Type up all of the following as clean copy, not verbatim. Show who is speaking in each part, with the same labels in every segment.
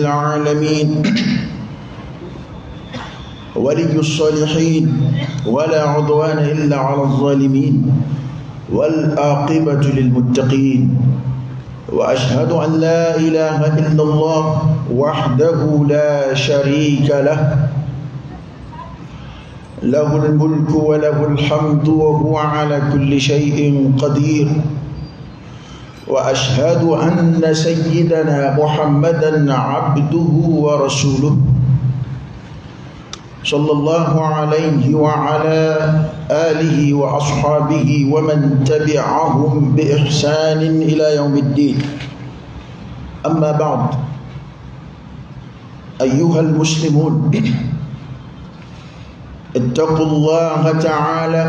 Speaker 1: العالمين ولي الصالحين ولا عدوان إلا على الظالمين والعاقبة للمتقين وأشهد أن لا إله إلا الله وحده لا شريك له له الملك وله الحمد وهو على كل شيء قدير وأشهد أن سيدنا محمدا عبده ورسوله صلى الله عليه وعلى آله وأصحابه ومن تبعهم بإحسان إلى يوم الدين. أما بعد، أيها المسلمون، اتقوا الله تعالى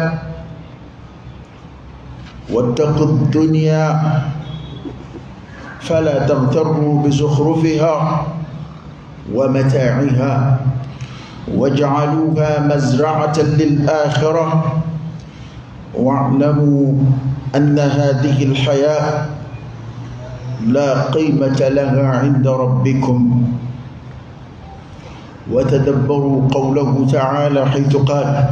Speaker 1: واتقوا الدنيا فلا تغتروا بزخرفها ومتاعها واجعلوها مزرعة للآخرة واعلموا أن هذه الحياة لا قيمة لها عند ربكم. وتدبروا قوله تعالى حيث قال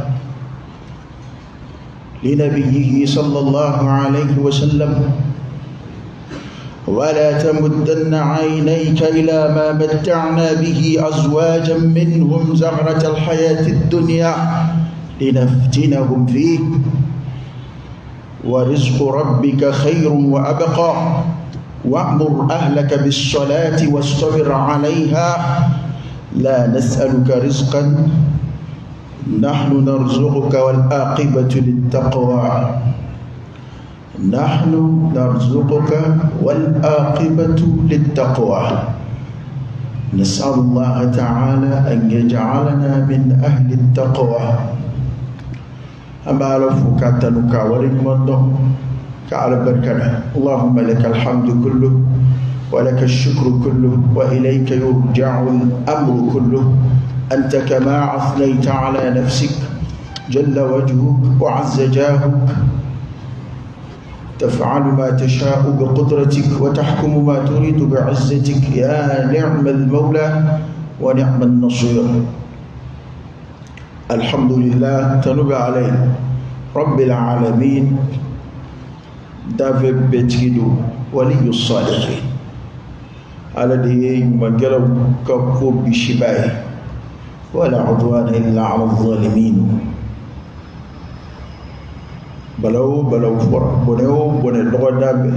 Speaker 1: لنبيه صلى الله عليه وسلم ولا تمدن عينيك إلى ما متعنا به أزواجا منهم زهرة الحياة الدنيا لنفتنهم فيه ورزق ربك خير وأبقى وأمر أهلك بالصلاة واصطبر عليها لا نسألك رزقا نحن نرزقك والعاقبة للتقوى. نحن نرزقك والعاقبة للتقوى. نسأل الله تعالى أن يجعلنا من أهل التقوى. أما لفك تنكا ورمضان كعلى بركنا. اللهم لك الحمد كله ولك الشكر كله وإليك يرجع الأمر كله. أنت كما أثنيت على نفسك جل وجهك وعز جاهك تفعل ما تشاء بقدرتك وتحكم ما تريد بعزتك يا نعم المولى ونعم النصير. الحمد لله تنوب عليه رب العالمين دافع بيتكيدو ولي الصالحين على دي مجرب كفو بشباه ولا عدوان إلا على الظالمين. بلو فرا بنو لغة دابة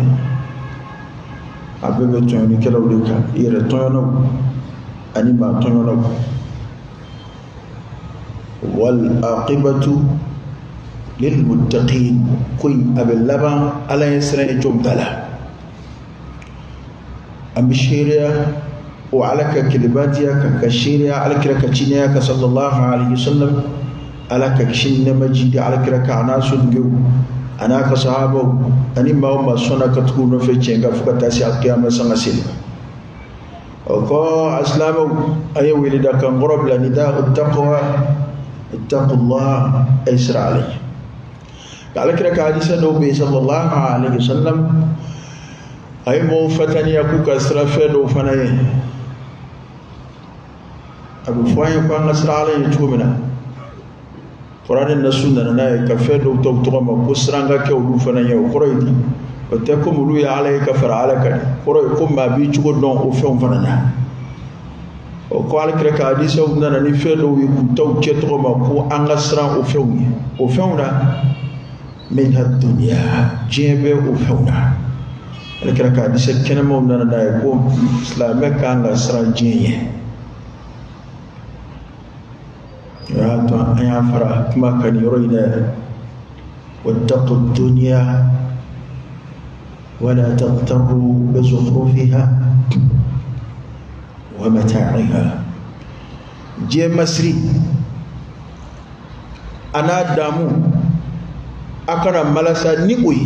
Speaker 1: أبي بتواني كلاو لكا يرتوانو أني ما توانو. والعاقبة للمتقين كوي أبي اللبن على يسرع جمدلا أم الشريعة وعلى كلماتها كالشريعة على كركتينيا صلى الله عليه وسلم على كشين مجيد على كركعنا سنجو أنا كصحابه أني ما هم صنع كتكون في تشينغ فكتاسي القيامة سنغسل وكو أسلامه أي ولد كان غرب لنداء التقوى اتقوا الله أيسر عليه. على كركع حديث النبي صلى الله عليه وسلم أي مو فتني أكو كسرفة لو فناي أبو فاين كان نصر عليه تومنا قرآن النسون ناي كفر لو توما كسرانغا كيو فناي وقريدي وتكم لو عليه كفر على كان قريكم ما بيجو دون وفهم فنانا وقال كرك حديث أبونا نفعله يكتو كتوما كو أنغسران وفهمنا من الدنيا جيبه وفهمنا كرك حديث كنما أبونا نايكم إسلامك أنغسران جيه يا تو أيا فرا كما كان يروينا واتقوا الدنيا ولا تغتروا بزخرفها ومتاعها. جي مسري أنا دامو أكنا ملاسا نيكوي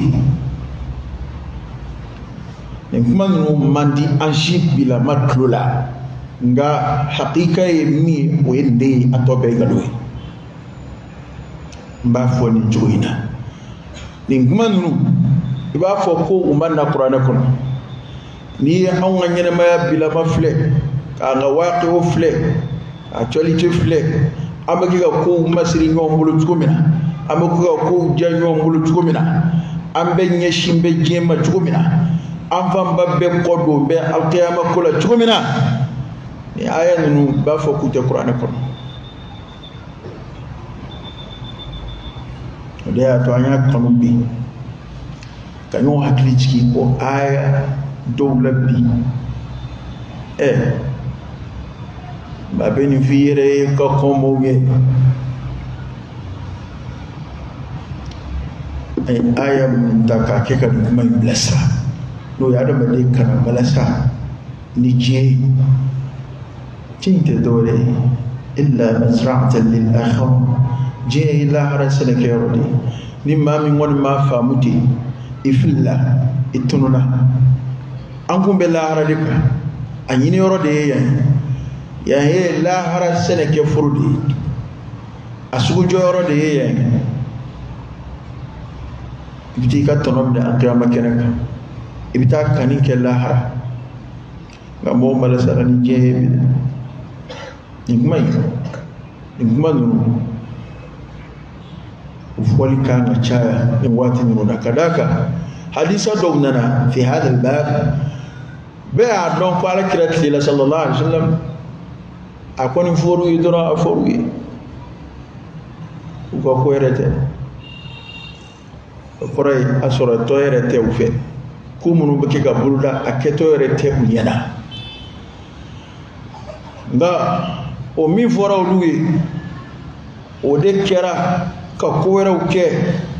Speaker 1: نكمان ماندي أنشيب بلا مطلولا nga hakika mi wende atobe galwe mba fo ni joina ni ngmanu iba fo ko umana qur'ana kono ni awnga nyene ma bila mafle anga waqi o fle actualité fle amaki ga ko masri ñom bulu jugumina amaki ga ko janyo bulu jugumina ambe nyeshimbe jema jugumina amfam babbe kodo be alqiyama kula jugumina ni aya nu ba fo ku te qur'an ko dia to anya kanu bi kanyo hakli ciki ko aya dawla bi ba beni fiire ko komoge ay aya mutaka ke ka kuma blasa no ya da bade kana blasa ni je tinte dole illa masra'atan lil akhir je ila harasala ke rodi ni mami ngoni ma famuti ifilla itununa an kumbe la haradika anyini rodi ya he la harasala ke furudi asugo joro de ya ibiti ka tonom da akiyama kenaka ibita kanin ke la hara ngamo mala sarani je nigmai ufwali kana chaya wati nuna kadaka hadisa dognana fi hada albab baa don fara kirat lila sallallahu alaihi wasallam akoni foru yidra aforu ko ko yerete koray asora to yerete ufe kumunu beke ga bulda aketo yerete unyana nga o mi fora oluwe o de kera ka kowera uke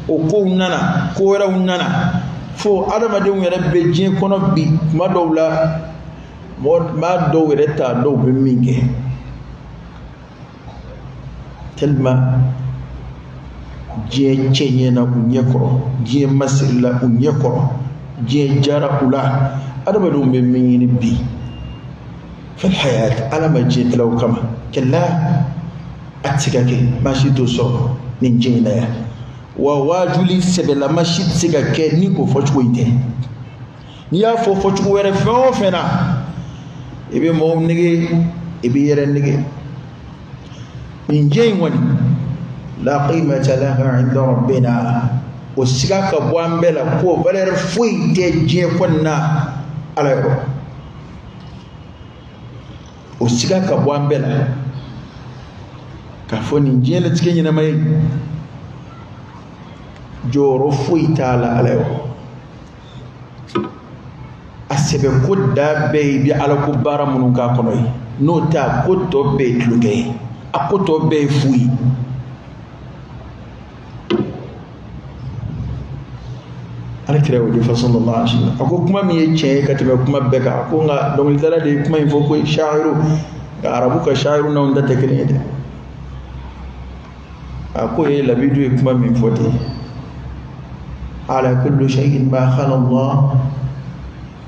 Speaker 1: o ko nana kowera nana fo adama de ngere beje kono bi ma dowla ma do wereta do be minge telma je chenye na unyekoro je masilla unyekoro je jara ula adama do be mingini bi في الحياة أنا ما جيت لو كما كلا أتسكاكي ماشي دوسو نجينا وواجولي سبلا ماشي تسكاكي نيكو فوشويته نيا فوشوي رفعو فينا إبي موم نيجي إبي يرن نيجي نجين وني لا قيمة لها عند ربنا وسكاكا بوامبلا كو فالر فوي تجي كنا على يرو o siga ka bo ambela ka foni jela tike nyina may joro fuitala alayo asebe ko da be bi ala ko bara munun ka konoy no ta ko to be tluge akoto be fui ala kira wadi fa sallallahu alaihi wasallam ako kuma mi yece ka tabe kuma beka ko nga don dala de kuma info ko shairu ga arabu ka shairu na onda tekene de ako e labidu kuma mi foti ala kullu shay'in ma khala Allah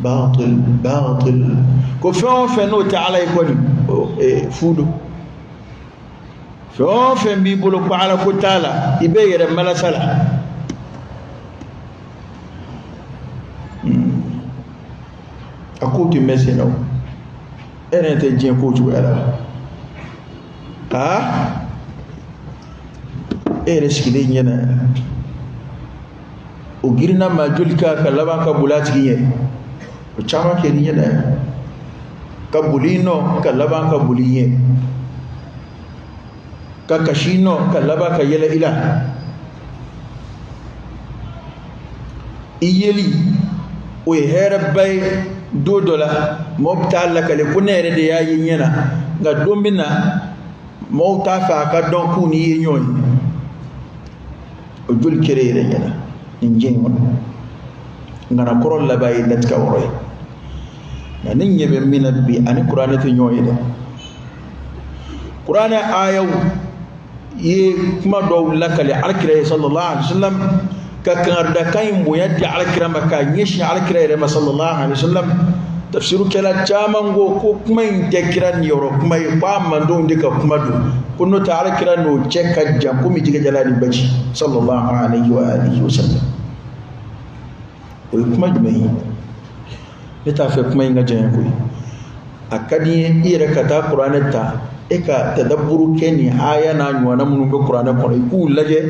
Speaker 1: batil ko fe no ta'ala ko ni fudu fe bi bolo ko ala ko taala ibe yere mala sala akuti meseno ene te jien ko tu ala ere skide nyena o girna ma julka ka laba ka bulati nye o chama ke nyena ka bulino ka laba ka buliye ka kashino ka laba ka yela ila iyeli o herbay dodola mobta la kale kunere de yayi nyena ga dombina mota fa ka don ku ni yenyoy o jul kerere nyena injingo ngara korol la bayi latka woroy na nin yebe minabbi ani qur'anati nyoy de qur'ana ayaw ye kuma do lakale alkira sallallahu alaihi wasallam كان دكاين بويدي على كرام كان يشي على كرام صلى الله عليه وسلم تفسير كلا جامانغو كوكما ينتكران يورو كما يقام من دون ديكا كمادو كنو تعالى كران نو جيكا جامكم يجيك جلالي بجي صلى الله عليه وآله وسلم ويكما جمعين نتافي كما ينجا جانكوي akadi ire kata Qur'an ta e ka tadabburu keni aya na nyona munu be Qur'an ko ku laje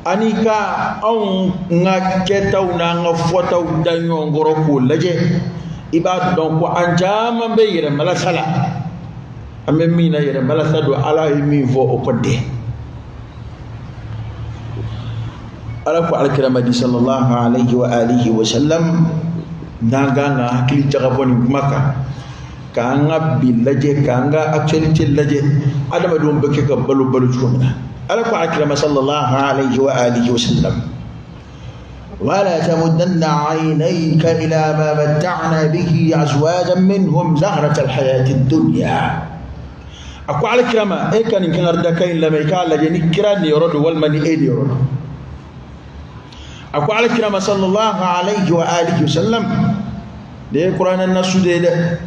Speaker 1: anika on nga ketaw na nga fotaw danyo ngoro ko laje ibad donc ko anjama be yere mala sala amen mina yere mala sado ala mi vo o kodde ala ko alkiramadi sallallahu alayhi wa alihi wa sallam daga nga hakili jagaboni maka kanga billaje kanga actualité laje adama dum beke ka balu chumna ala ko alkirama sallallahu alayhi wa alihi wa sallam ولا تمدن عينيك إلى ما متعنا به أزواجا منهم زهرة الحياة الدنيا أكو على كرامة إيه كان يمكن أردكين لما يكال لجني كراني يرد والمني إيدي يرد أكو على كرامة صلى الله عليه وآله وسلم ده قرآن الناس ده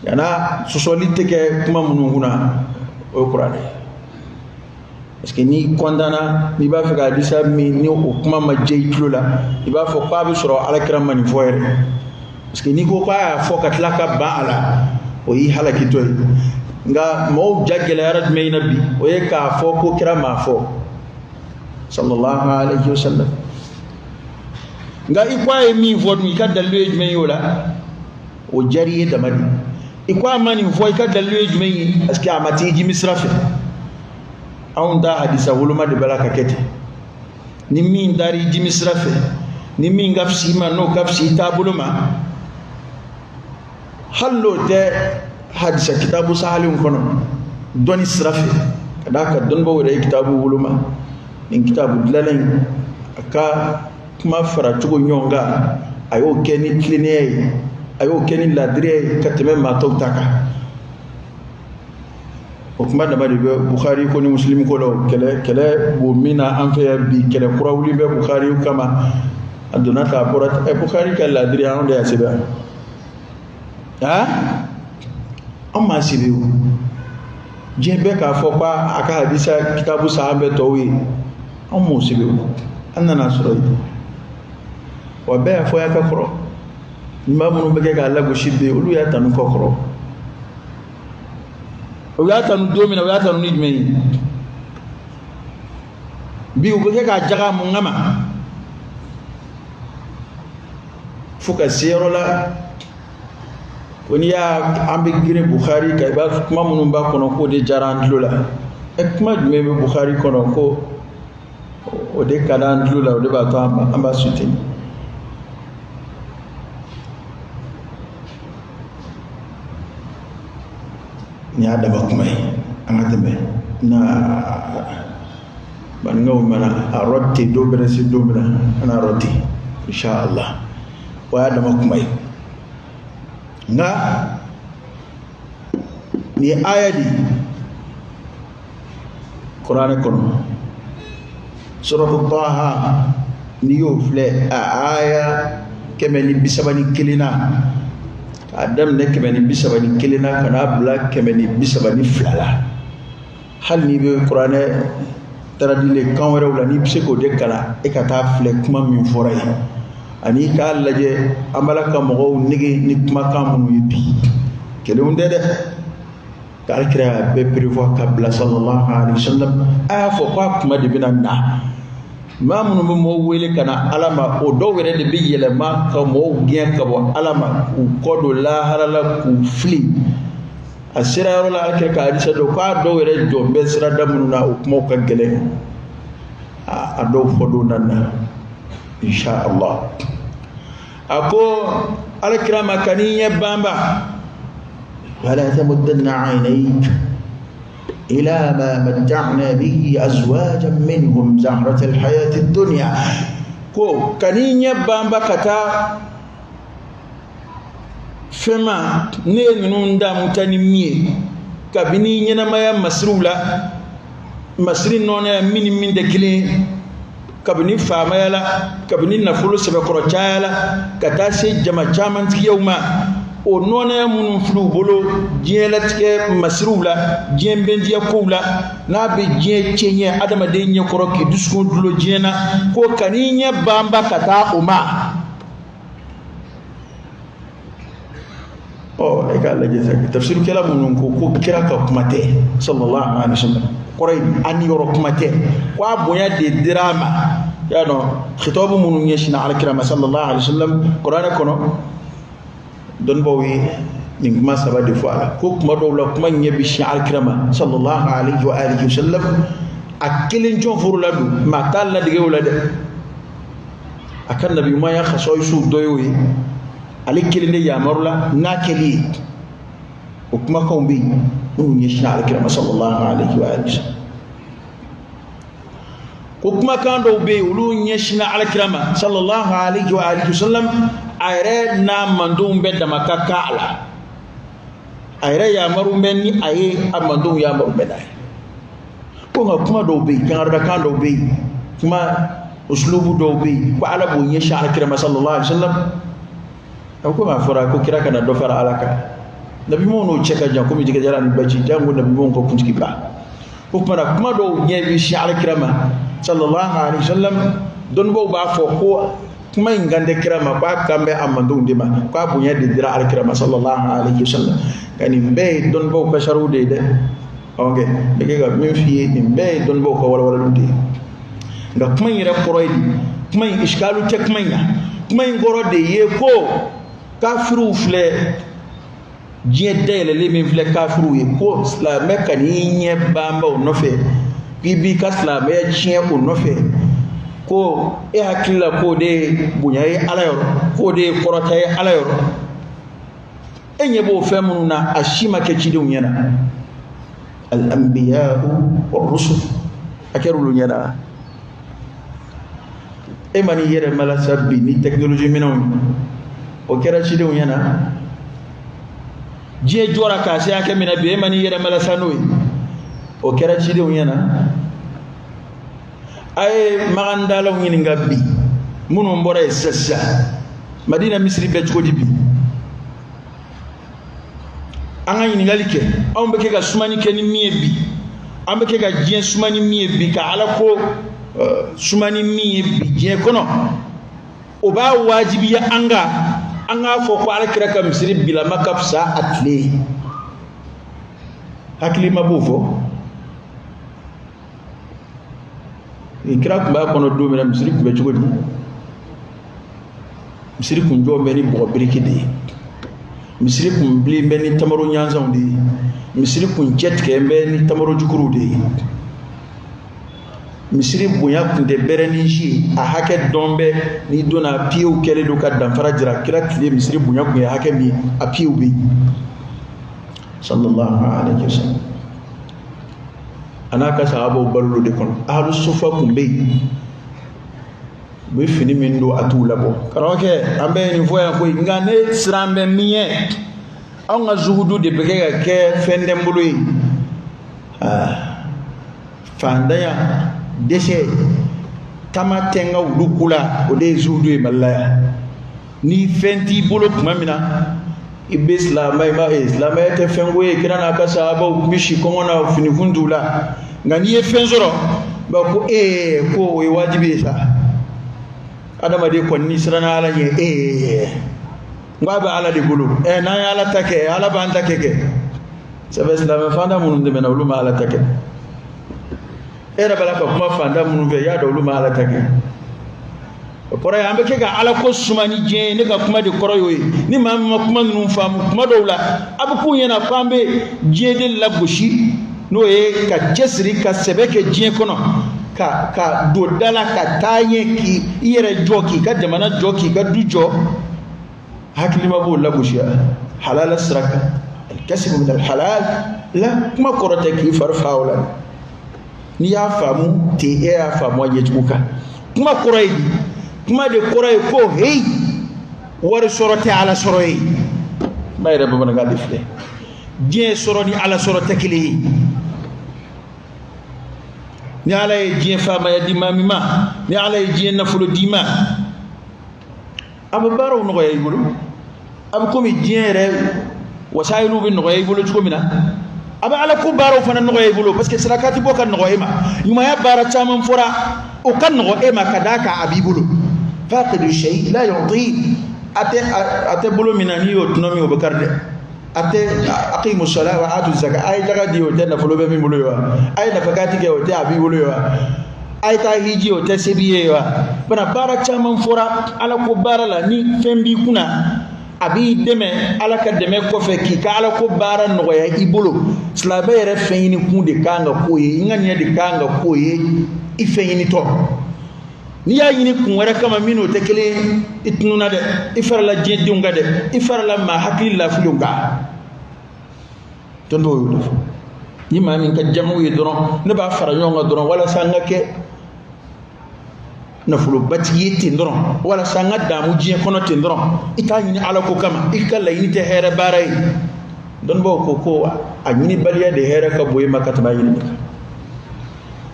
Speaker 1: يعني سوسوليتك كم منو هنا القرآن parce que ni condana ni ba fika disa mi ni o kuma ma jey tulo la i ba fo pa bi soro ala kram mani foyere parce que ni ko pa fo katlaka ba ala o yi halaki toy nga mo jaggele arad may nabi o ye ka fo ko kira ma fo sallallahu alayhi wasallam nga i kwa e mi fo mi ka dalu me yola o jariye damadi i kwa mani fo ka dalu me parce que amati ji misrafe awon da hadisa wuluma de bala kakete ni min dari jimi srafe ni min gafsi ma no gafsi tabuluma hallo de hadisa kitabu sahalun kono doni srafe kadaka don bo wure kitabu wuluma nin kitabu dilalen aka kuma fara tugo nyonga ayo keni cleaner ayo keni ladre kateme ma tawtaka o kuma da bari Bukhari ko ni Muslim ko lo kele bo mina an fe bi kele kurawli be Bukhari kama aduna ta porat e Bukhari kala diri an da sibe ha amma sibe je be ka fo pa aka hadisa kitabu sahabe to wi ammo sibe annana surai wa be fo ya ka koro imamu no be ga lagu shibbe ulu ya tanu ko koro uyata nu domina uyata nu nidme bi ubeke ka jaga mu ngama fuka sero la koni ya ambe gire Bukhari kay ba kuma munun ba kono ko de jaran lula e kuma me Bukhari kono ko o de kadan lula o de ba to amba suti ni ada bakumai angateme na bangaw mana arotti dobere si dobere ana rotti inshallah wa ada bakumai nga ni ayadi Quran kono surah Taha ni yo fle aya kemeni bisabani kilina adam ne kemeni bisabani kelina kana bla kemeni bisabani flala hal ni be Qur'ane taradile kanwere wala ni psiko de kala e kata fle kuma min foray ani ka laje amalaka mo nigi ni kuma kam mu yibi kelum de ka kira be prévoir kabla sallallahu alaihi wasallam a fo kwa kuma de binanna mamunu mo wele kana alama o do were de bi yele ma ka mo gien ka bo alama ku kodo la halala ku fli asira ro la ke ka hadisa do ka do were do be sira damunu na mo ka gele a do fodo nanna insha Allah ako alkrama kaniya bamba wala tamuddanna aynayk إلى ما متعنا به أزواجا منهم زهرة الحياة الدنيا كو كنينيا بامبا كتا فما نينون دا متنمي كبني نما يا مسرولا مسرين نونا من دكلي كبني فاما يلا كبني نفلو سبكرو تشالا كتا سي جما جامن يوما o nona mun flu bolo jelatke masrula jembe dia kula na be je chenye adama de nye koroki dusko dulo jena ko kaninya bamba kata uma o e ka Allah je sak tafsir kala mun ko kira ka kuma te sallallahu alaihi wasallam koray an yoro kuma te ko abonya de drama ya no khitabu mun yeshina ala kirama sallallahu alaihi wasallam qur'ana kono don bawi ni ma saba de fois ko kuma do la kuma nyebi shi ala kirama sallallahu alaihi wa alihi wasallam akilin jon furula du ma talla dige wala de akan nabi ma ya khasoy su doyoyi ali kilinde ya marula na keli o kuma ko bi mun yeshina ala kirama sallallahu alaihi wa alihi ko kuma kan do be ulu yeshina ala kirama sallallahu alaihi wa alihi wasallam ayre na mandum be da makaka ala ayre ya marum be ni aye amandum ya marum be dai ko kuma do be kan do be kuma uslubu do be ko ala bo yeshina ala kirama sallallahu alaihi wasallam ko ma fura ko kira kana do fara alaka nabi mo no cheka jan ko mi diga jara ni baci jango nabi mo ko kunti ba ko kuma do nyebi shi ala kirama sallallahu alaihi wasallam don bo ba fo ko kuma ingande kirama ba kambe amando ndima ko abunya de dira al kirama sallallahu alaihi wasallam kani be don bo ko sharu de onge be ga min fiye ni be don bo ko wala lunde nga kuma yira koroydi kuma iskalu te kuma ngoro de ye ko kafiru fle jiedele le min fle kafiru ye ko la mekani nye bamba o nofe bibi kasla be chien o nofe ko e hakilla ko de bunyaye alayoro ko de korotaye alayoro enye bo femuna ashima ke chidi unyana al anbiya wa rusul akeru nyana e mani yere mala sabbi ni technology minon o kera chidi unyana je jora ka se ake mina be mani yere mala sanoi o kera chidi unyana ay magandala ngini ngabbi munu mbora sassa madina misri be jodi bi anga yini ngalike ambe ke ga sumani ken miye bi ambe ke ga jien sumani miye bi ka ala ko sumani miye bi je kono o ba wajibi ya anga fo ko ala kira ka misri bila makafsa atle hakli mabufo ikira kuma kono do mena misiri kuma chugodi misiri kun jo meni bo biriki de misiri kun bli meni tamaro nyanza undi misiri kun jet ke meni tamaro jukuru de misiri bunya kun de bereni ji a hake dombe ni dona piu kele do ka damfara jira kira kile misiri bunya kun ya hake mi a piu bi sallallahu alaihi wasallam anaka sahabo ballo de kon ahlu sufa kumbe be fini min do atulabo karoke ambe ni voya ko ngane srambe miye anga zuhudu de bege ke fendembulu fandaya dese tamatenga ulukula ode zuhudu e malaya ni fenti bolo kumamina ibislam ma islam ete fengo e kirana ka sahaba bishi ko na fini fundula ngani e fenzoro ba ko ko e wajibi sa adama de ko ni sirana ala ye ngaba ala de bulu na ya ala take ala ban take ke sabe islam fanda munum de mena uluma ala take era bala ko kuma fanda munum be ya da uluma ala take pora yambe ke ga ala ko sumani je ne ga kuma de koroyoyi ni ma kuma nun fam kuma dowla abu ku yana fambe je de labushi no e ka jesri ka sebeke je kono ka do dala ka tanye ki yere joki ka jamana joki ka dujo hakli ma bu labushi halal asraka al-kasb min al-halal la kuma korota ki farfawla ni ya famu te ya famu waje tuka kuma koroyi kuma de koray ko hey war sorote ala soroy may rebe bana ga defle je soroni ala sorote kili ni ala je fama ya dimami ma ni ala je nafulo dima abu baro no goy bulu abu komi je re wasailu bin goy bulu ko mina aba ala ko baro fana no goy bulu parce que salakati bokan no goy ma yuma ya bara chaman fura o kan no e ma kadaka abibulu فاقد الشيء لا يعطيه ate bolo minani yo tunomi o bakarde ate aqimu salat wa atu zakat ay jaga di o te na folo be mi bulu yo ay na fakati ke o te abi bulu yo ay ta hiji o te sebiye yo bana bara chaman fora ala ko bara la ni fembi kuna abi deme ala ka deme ko fe ki ka ala ko bara no ya ibulu slabe re feyini kunde kanga koye ingani de kanga koye ifeyini to ni ya yini kun wara kama mino te kele itnuna de ifara la jedunga de ifara la ma hakil la fulunga tondo yo ni ma min ka jamu yi doron ne ba fara nyonga doron wala sanga ke na fulu bati yiti doron wala sanga damu jiye kono te doron ita yini ala ko kama ikalla yini te here barai don bo ko a yini baliya de here ka boye makata ba yini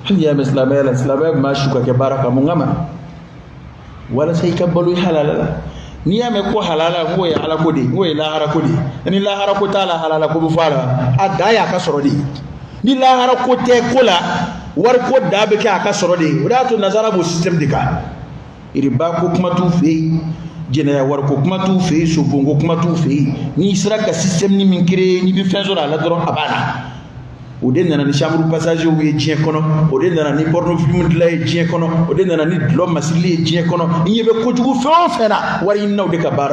Speaker 1: hal ya muslimai la islamai ma shuka ke baraka mun gama wala sai ka balu halala ni ya me ko halala ngo ya ala ko de ngo ya lahara ko de ni lahara ko tala halala ko bu fara adaya ka soro de ni lahara ko te kola war ko dabe ka ka soro de wadato nazara bo system de ka iri ba ko kuma tu fe jena ya war ko kuma tu fe so bongo kuma tu fe ni sira ka system ni min kire ni bi fenzo la dron abana o de nana ni chambre passage o ye jien kono o de nana ni porno film de la ye jien kono o de nana ni lo masili ye jien kono ni be ko jugu fena wari naw de ka bar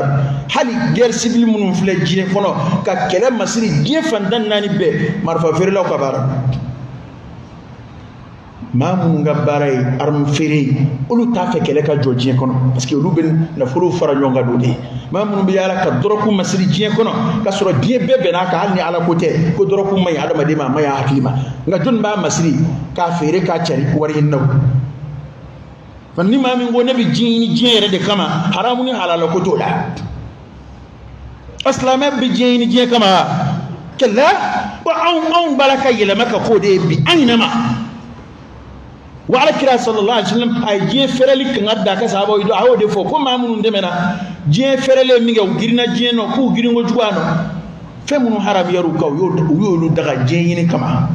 Speaker 1: hali guerre civile munum fle jien kono ka kele masili jien fandan nani be marfa fere law ka bar mamun nga baray arm fere ulu ta fe kele ka jo jien kono parce que ulu ben na fulu fara nyonga do de mamun bi yala ka doroku masiri jien kono ka soro jien bebe na ka halni ala kote ko doroku may adama de ma maya haklima nga jun ba masiri ka fere ka cari wari naw fanni mamin go nabi jien jien de kama haramu ni halala ko to la aslama bi jien jien kama kala wa on balaka yela maka ko de bi aynama وعلى كلا صلى الله عليه وسلم أي جين فرلي كنعد داك سابو يدو أهو دفو كم مامون دمنا جين فرلي ميجا وغيرنا جين أو كو غيرنا وجوانو فمن حرام يروكاو يولو دغا جين كما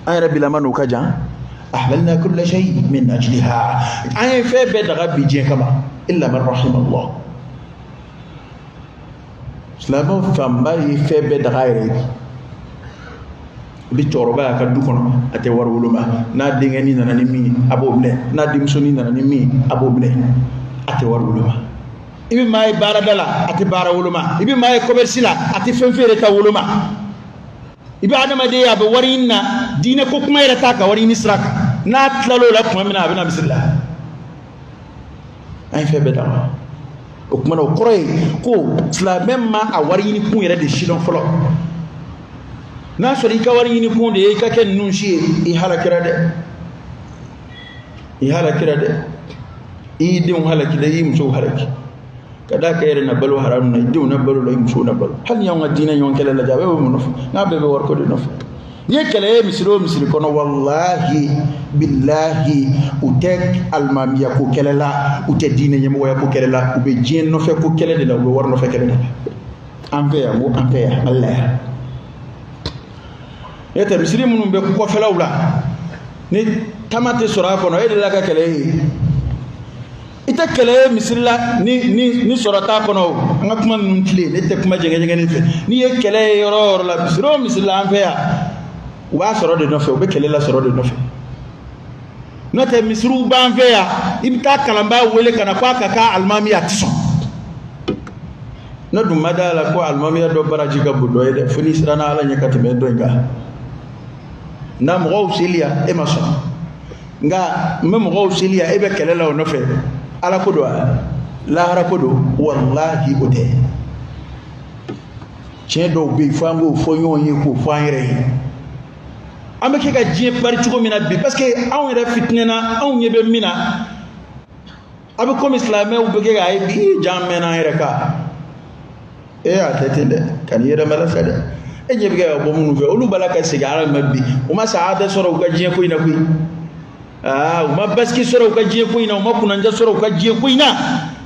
Speaker 1: أي ربي لما نوكاجا أحللنا كل شيء من أجلها أي في بدغا بجين كما إلا من رحم الله سلامو فمباي في بدغا يري bi choroba ka du kono ate war wuluma na dinga ni nana ni mi abobne na dimso ni nana ni mi abobne ate war wuluma ibi may baradala ate bara wuluma ibi may commerce la ate fenfere ta wuluma ibi adama de ya be warina dine ko kuma ira ta ka warini sraka na tlalo la kuma mina abina bismillah ay febe dawa o kuma no kroy ko sla même ma a warini kun ira de shilon folo na sori ka wari ni kunde e ka ken nun shi i halakira de i dim halaki de i muso halaki kada ka yere na balu haram na dim na balu la muso na balu hal yaw ngadina yon kala la jabe mo nof na bebe war ko de nof ye kala misiro kono wallahi billahi utek almamiya ko kala la utek dina nyamo ya ko kala la ube jien no fe ko kala de la ube war no fe kala ampe ya Allah yete misiri munum be ko felawla ni tamate sora kono e de la ka kele ita kele misirla ni sorata kono nga kuma nun tile ne te kuma jenge ni fe ni ye kele yoro la misirla an fe ya wa soro de no fe o be kele la soro de no fe no te misiru ban fe ya ibta kalamba wele kana kwa kaka almami ya tison no dum madala ko almami ya do baraji ga budo e de funi sirana ala nyakati me do nga na mo silia e maso nga mem go silia e be kelela no fe ala ko do la hara ko do wallahi ote che do be fango fo yon yi ko fanire ambe ke ga jie pari tuko mina bi parce que awon re fitnena awon yebe mina abe comme islamé ou be ke ga e bi jamena ire ka e atetende kan yere mala sade e nyebe ga bo munu fe olu balaka sigara mabbi uma saada soro ga jie ko ina ko uma baski soro ka jie ko ina uma kunanja soro ka jie ko ina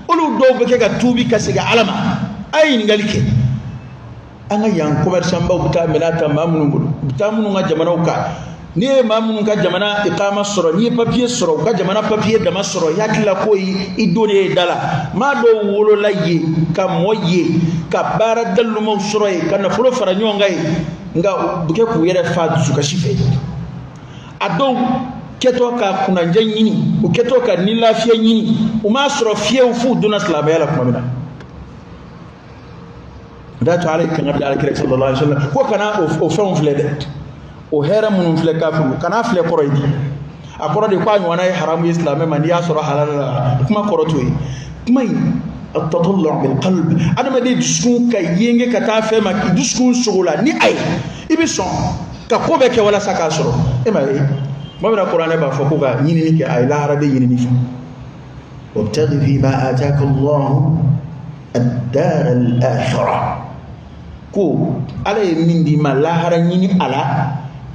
Speaker 1: olu do be ke ga tubi ka siga alama ay ngalike anga yang commerçant ba buta melata mamunu buta munu nga jamana ka ni mamun ka jamana iqama soro ni papier soro ka jamana papier dama soro yakila ko yi dole dala ma do wolo laye ka moye ka bara dalu mo soro ka na fulo fara nyonga nga buke ku yere fa su ka shife adon keto ka kuna njanyini u keto ka ni lafiya nyini u ma soro fiye fu duna slaba yala kuma mina datu alayka nabi alayhi sallallahu alaihi wasallam ko kana o fon flede o hera munun fle kafu kana fle koroydi akoro de kwa nywana haramu islam man ya sura halal kuma koroto yi kuma at-tatallu' bil qalb adama de duskun ka yenge ka ta fe ma duskun sugula ni ay ibi son ka ko be ke wala saka soro e ma e mabra qur'an ba fa ko ga yini ni ke ay la harabe yini ni fa wabtaghi fi ma ataka Allah ad-dar al-akhirah ko ala mindi ma la haranyini ala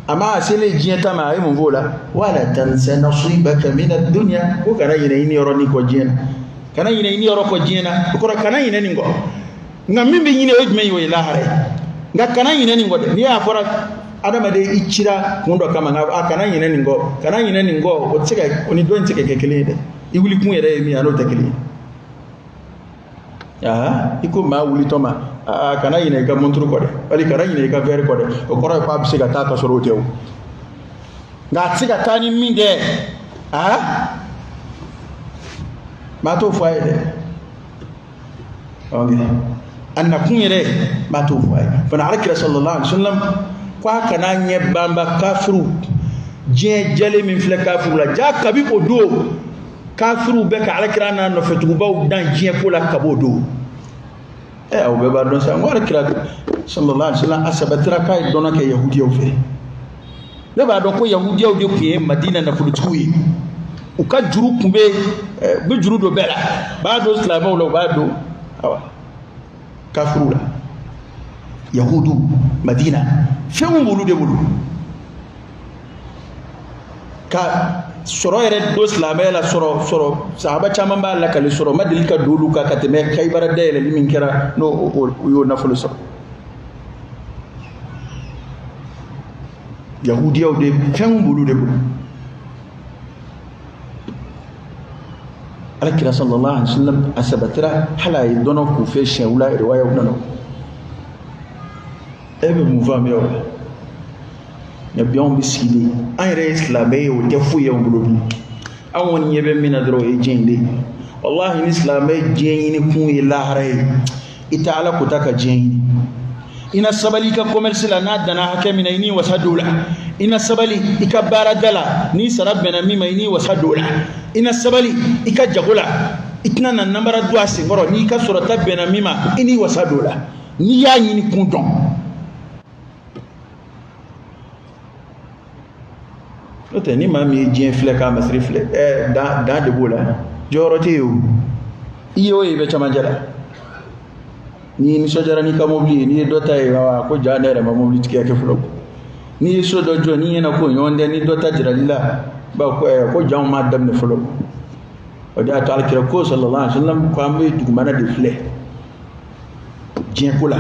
Speaker 1: ama sele jienta ma ay mon vola wala tansa nasibaka min ad-dunya ko kana yini yoro ni ko jiena kana yini yoro ko jiena ko kana yini ni ngo ngamimbe yini o jme yo la hare nga kana yini ni ngo de ni afora adama de ichira kundo kama nga kana yini ni ngo kana yini ni ngo o tsika oni don tsika kekele de iwuli kun yere mi ano tekele iko ma wuli toma kana yini ga montru ko de wali kana yini ga ver ko de o koro ko abse ga ta ka soro tew nga tsika tani minde ma to faide okay anna kunyere ma to faide fa na alakira sallallahu alaihi wasallam kwa kana nye bamba kafiru je jale min fle kafiru la ja kabi odo kafiru be ka alakira na no fetu baw dan je ko la kabodo o be ba don sa ngora kira sallallahu alaihi wasallam asabatra kai dona ke yahudi o fe le ba do ko yahudi o de ku madina na fulutuyi o ka juru kumbe be juru do bela ba do islam o lo ba do awa kafiru la yahudu madina fengu bulu de bulu ka soro yere do islamela soro sahaba chama ba la kale soro madil ka dulu ka kateme khaybara de le min kera no yo nafulu so yahudi o de fengu bulu de bulu alakira sallallahu alaihi wasallam asabatra hala yidono ku fe shawla riwaya wono ebe mouvement yo ya bion bisili an re islamé o te fuye on blobi an woni yebe mina dro e jende wallahi ni islamé jeni kun ila hare ita ala kutaka jeni ina sabali ka commerce la nadana hakemina ini wasadula ina sabali ikabara dala ni sarabena mima ini wasadula ina sabali ikajagula itna na nambara dua singoro ni ka surata bena mima ini wasadula ni ya yini kundon ote ni mami jien fle ka masri fle da de bola jorote yo iyo be chamajala ni sojara ni ka mobli ni dota e wa ko janere ma mobli tike ke flo ni so dojo ni na ko yonde ni dota jiralila ba ko jam ma dam ne flo o da to alkira ko sallallahu alaihi wasallam ko ambe dugumana de fle jien kula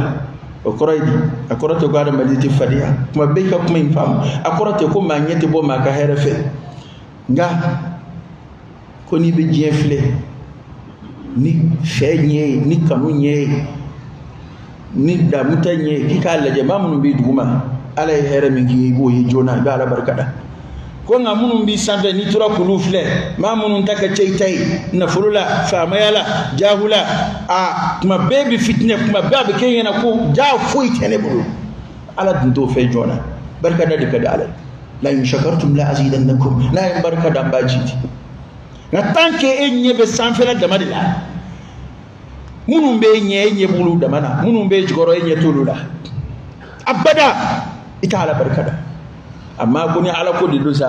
Speaker 1: o koroydi akorote ko adam maditi fadia kuma be ka kuma infam akorote ko ma nyete bo ma ka herefe nga ko ni be jien fle ni fenye ni kamunye ni da mutanye kika laje mamunu bi duguma alay here min ki go yi jona ga ala barkada ko ngamunun bi sanve ni tura kulu fle mamunun taka ceytay na fulula famayala jahula kuma bebi fitne kuma babe kenyana ko ja fuy tene bulu ala dindo fe jona barkada de kada ala la in shakartum la azidannakum la in barkada mbajiti na tanke enye be sanfela damadila munun be enye bulu damana munun be jigoro enye tulula abada ita ala barkada amma ko ni ala ko de dosa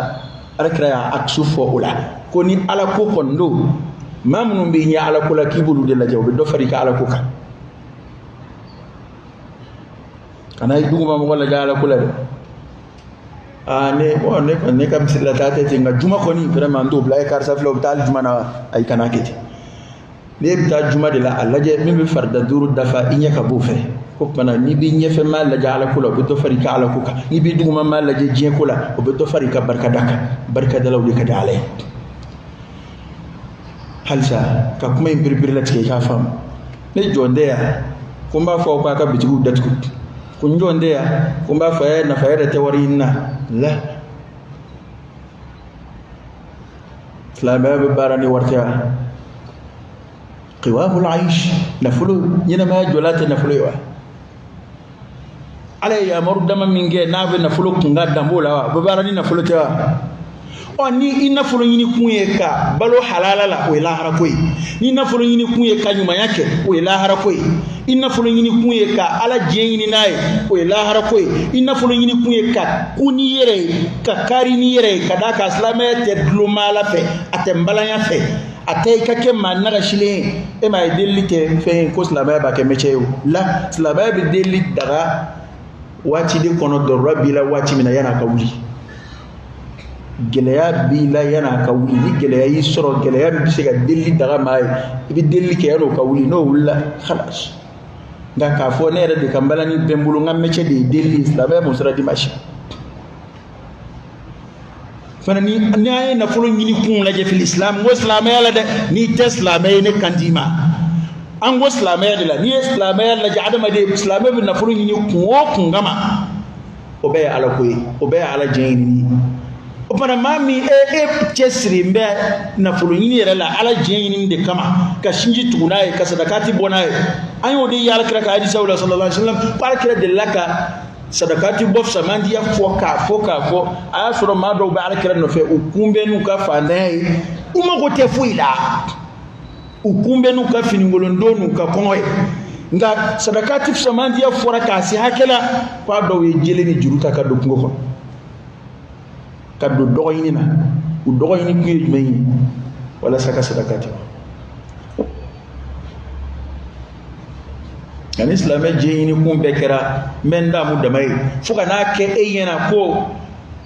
Speaker 1: ala kira aksu fo ula ko ni ala ko kondo mamnu bi nya ala ko la kibulu de la jawbe do farika ala ko kan ana duguma mo wala ala ko la ne kam sila tate tinga juma ko ni vraiment do blay kar sa flo tal juma na ay kanaketi ne bita juma de la alaje min bi farda duru dafa inya ka bu fe ko pana ni bi nyefe mal la jala kula be to fari ka ala kuka ni bi duguma mal la je jien kula o be to fari ka barka dalaw de ka dalay halsa ka kuma in birbir la tike ka fam ne jonde ya kumba fo ka bitigu datku kun jonde ya kumba fa na fa da tawarina la la bab barani warta qiwamul aish nafulu nyina ma jolata nafulu wa alay ya mardama minge nabe nafulu kunga dambola wa babarani nafulu ta o ni nafulu nyini kunye ka balo halala la o ilahara koy ni nafulu nyini kunye ka nyuma yake o ilahara koy nafulu nyini kunye ka ala jeyini naye o ilahara koy nafulu nyini kunye ka kuni yere ka kari ni yere ka daka islamiyya te glomala fe atembalanya fe atay kake manara shile e ma delite fe ko islamiyya ba ke mecheyo la islamiyya bi delit daga wati de kono do rabila wati mina yana kawuli geleya bila yana kawuli ni geleya yi soro geleya bi se ga delli daga mai bi delli ke yano kawuli no wulla khalas nga ka fo ne de kambala ni bembulu ngam mece de delli islamiyya mo sura dimashi fana ni ay na fulo nyini kun la je fil islam mo islamiyya la de ni teslamiyya ne kandima an go islamiyya de la ni islamiyya la je adama de islamiyya bi na fulo nyini kun gama o be ala koy o be ala jeyni o pana mami chesri mbe na fulo nyini yere la ala jeyni de kama ka shinji tugunaye ka sadakati bonaye ayo de yalla kira ka hadisi sallallahu alaihi wasallam par kira de laka sadakati bof samandi ya foka fo aya soro ma do ba ala kira no fe ukumbe nu ka fanai uma ko te fuila ukumbe nu ka fini ngolondo nu ka konoy nga sadakati samandi ya fora ka si hakela kwa do we jele ni juruta ka do ngoko ka do doyini na u doyini ku yejmeyi wala saka sadakati an islamé jeyini kum bekera menda mu damay fuka na ke eyena ko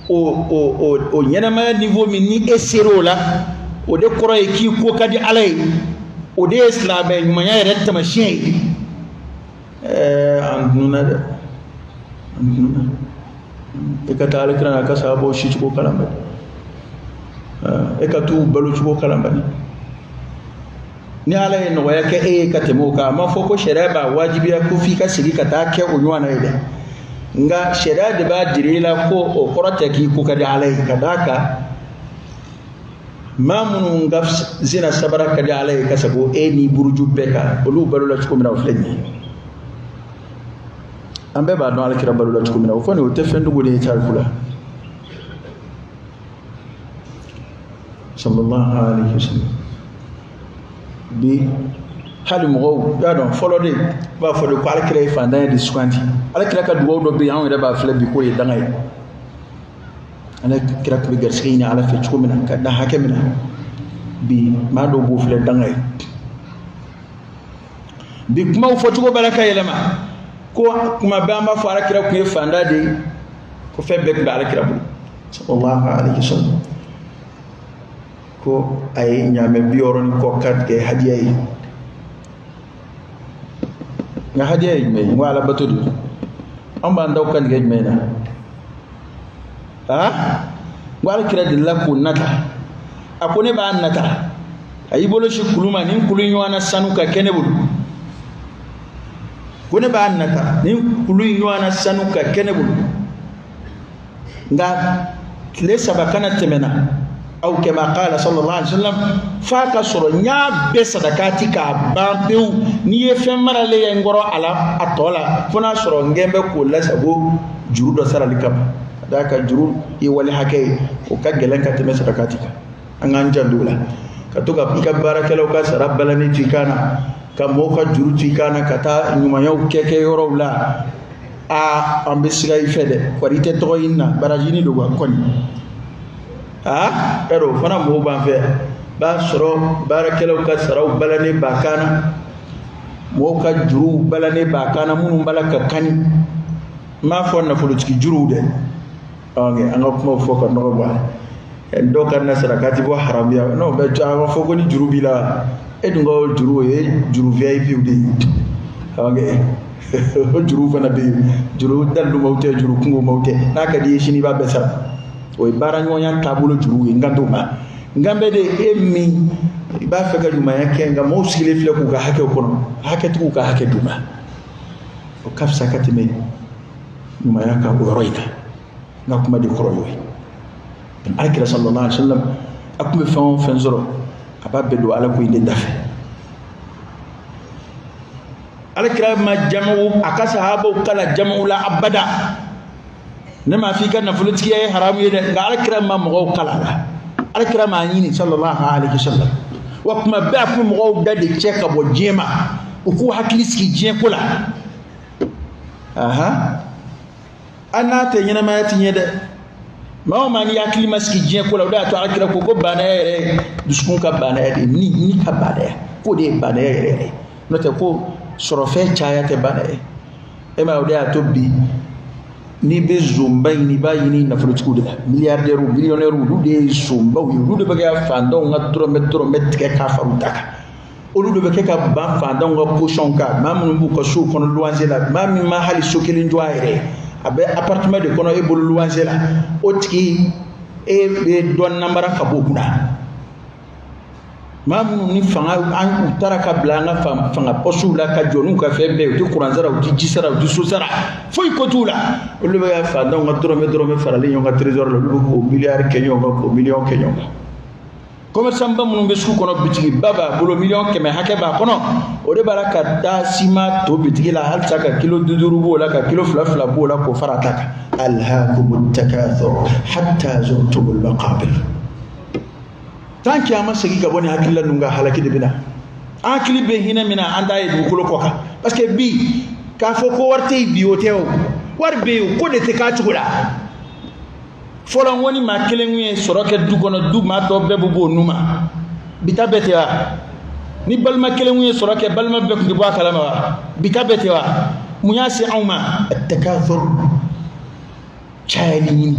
Speaker 1: o nyenama niveau min ni esero la o de koro e ki ko kadi alay o de islamé manya retta ma shay anduna de anduna e ka taala krana ka sabo shi ko kalamba e ka tu balu ko kalamba ni ala ye no ya ke ka temo ka ma foko sharia ba wajibi ya ko fi ka sigi ka ta ke onyo na ida nga sharia de ba dirila ko o korata ki ko ka da alai ka daka mamun nga zina sabara ka da alai ka sabo ni burju beka olu balula ko mina flenni ambe ba no ala kira balula ko mina fo ne o te fendu go de tar kula sallallahu alaihi wasallam bi hali mo ya don follow de ba fo de ko ala kira fanda de squanti ala kira ka duwo do bi an da ba fle bi ko e dangay ala kira ko bi garsina ala fe ko mina ka da hakemina bi ma do bo fle dangay bi kuma fo to baraka yelema ko kuma ba ma fo ala kira ko e fanda de ko fe be ba ala kira bu sallallahu alaihi wasallam ko ay nyame biyoron ko kat ke hadiya yi nga hadiya yi me wala batudu amba ndaw kan ge me na wala kira dillaku nata akone ba nata ay bolo shi kuluma nin kulun yana sanuka kenebul kone ba nata nin kulun yana sanuka kenebul nga le sabakana temena أو كما قال صلى الله عليه وسلم فاك سرنيا بصدقاتي كبامبيو نيه فمر لي ينغرو على اتولا فنا سرنغمبه كولا سبو جرود سر لكم داك جرود يولي حكي وكغلن كتم صدقاتي ان انجندولا كتوغا بيكا باركلو كا سربلني تيكانا كموكا جرود تيكانا كتا نيمايو كيكي يورولا ambisiga ifede kwarite toyina barajini do koni ero fana mo ban fe ba soro barakelo ka saraw balane bakana mo ka juru balane bakana munu balaka kani ma fo na fulu ci juru de okay anga ko fo ko no ba en do kan na sarakati bo haram ya no be ja fo ko ni juru bila e du ngol juru e juru VIP de okay juru fana be juru dalu mawte juru kungo mawte naka di shini ba besara o bara nyonya tabulo juru ngando ma ngambe de emmi ba fega duma yake nga mo sile fle ku ga hake kono hake tu ka hake duma o kafsa katime duma yaka o roita nga kuma di koroyo ben akira sallallahu alaihi wasallam akuma fan zoro ababe do ala ko inde dafe alakira ma jama'u aka sahaba kala jama'u la abada nema fi kan nafulati yayi haramu yede ga alakira ma mo kala la alakira ma yini sallallahu alaihi wasallam wa kuma ba ku mo da de cheka bo jema ku hakiliski je kula aha ana te nyina ma yatinye de ma ma ni yakili maski je kula da to alakira ko go bana yere duskun ka bana yede ni ka bana ko de bana yere no te ko sorofe chaya te bana e ma ode atobi ni be zumba ni ba yini na fulutku de milliardaire ou billionnaire ou de zumba ou de baga fando nga dromet ke ka farutaka o de be ke ka ba fando nga pochon ka mam nu ko su kono luanze la mam ma hali sokeli ndoire abe appartement de kono e bolu luanze la o tiki e be don nambara ka bokuna mam ni fanga an taraka blanga fanga posula ka jonu ka fembe du kuranzara du jisara du susara foi kotula o le ba fa donc drome farale nyonga trésor le ko milliard kenyo ko million kenyo commerçant ba mun be su kono bitigi baba bolo million keme hake ba kono o de baraka da sima to bitigi la hal saka kilo duduru bo la ka kilo fla bo la ko farataka alhaakumut takathur hatta zurtumul maqabir tanki ama segi gaboni hakilla nunga halaki de bina akili be hina mina anda e dukulo koka parce que bi ka fo ko warte bi oteo war be ko de te ka tugula folon woni ma kelenwe soroke dugono du ma to bebu bo numa bitabete wa ni balma kelenwe soroke balma be ko ba kalama wa bitabete wa munyasi auma at-takathur chayni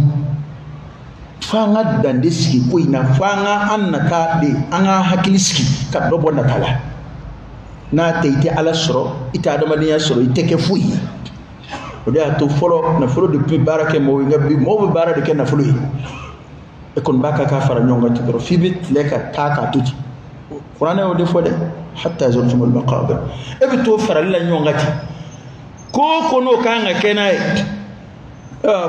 Speaker 1: fanga dande siki ko ina fanga annaka de anga hakiliski ka do bonna kala na teite ala soro ita da maniya soro iteke fuyi o de ato folo na folo depuis barake mo ngabi mo bara de ken na folo e kon baka ka fara nyonga to fibit leka taka tuti qur'ana o de fode hatta zurtumul maqabir e bi to fara la nyonga ti ko no kanga kenai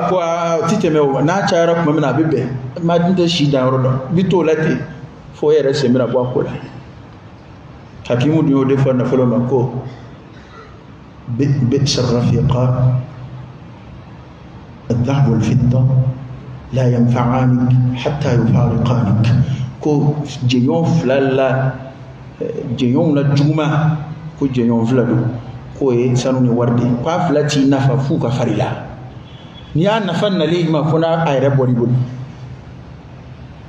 Speaker 1: ko titeme na chara kuma mina bibbe ma dinde shi da rodo bito lati fo yere semira bo akola hakimu dio de fa na folo mako بئس الرفيقان الذهب والفضة لا ينفعانك حتى يفارقانك كو جيون فلالا جيون لا جوما كو جيون فلادو كو سانوني وردي با فلاتي نفا فوكا فريلا نيا نفن لي ما فنا ايره بوري بوري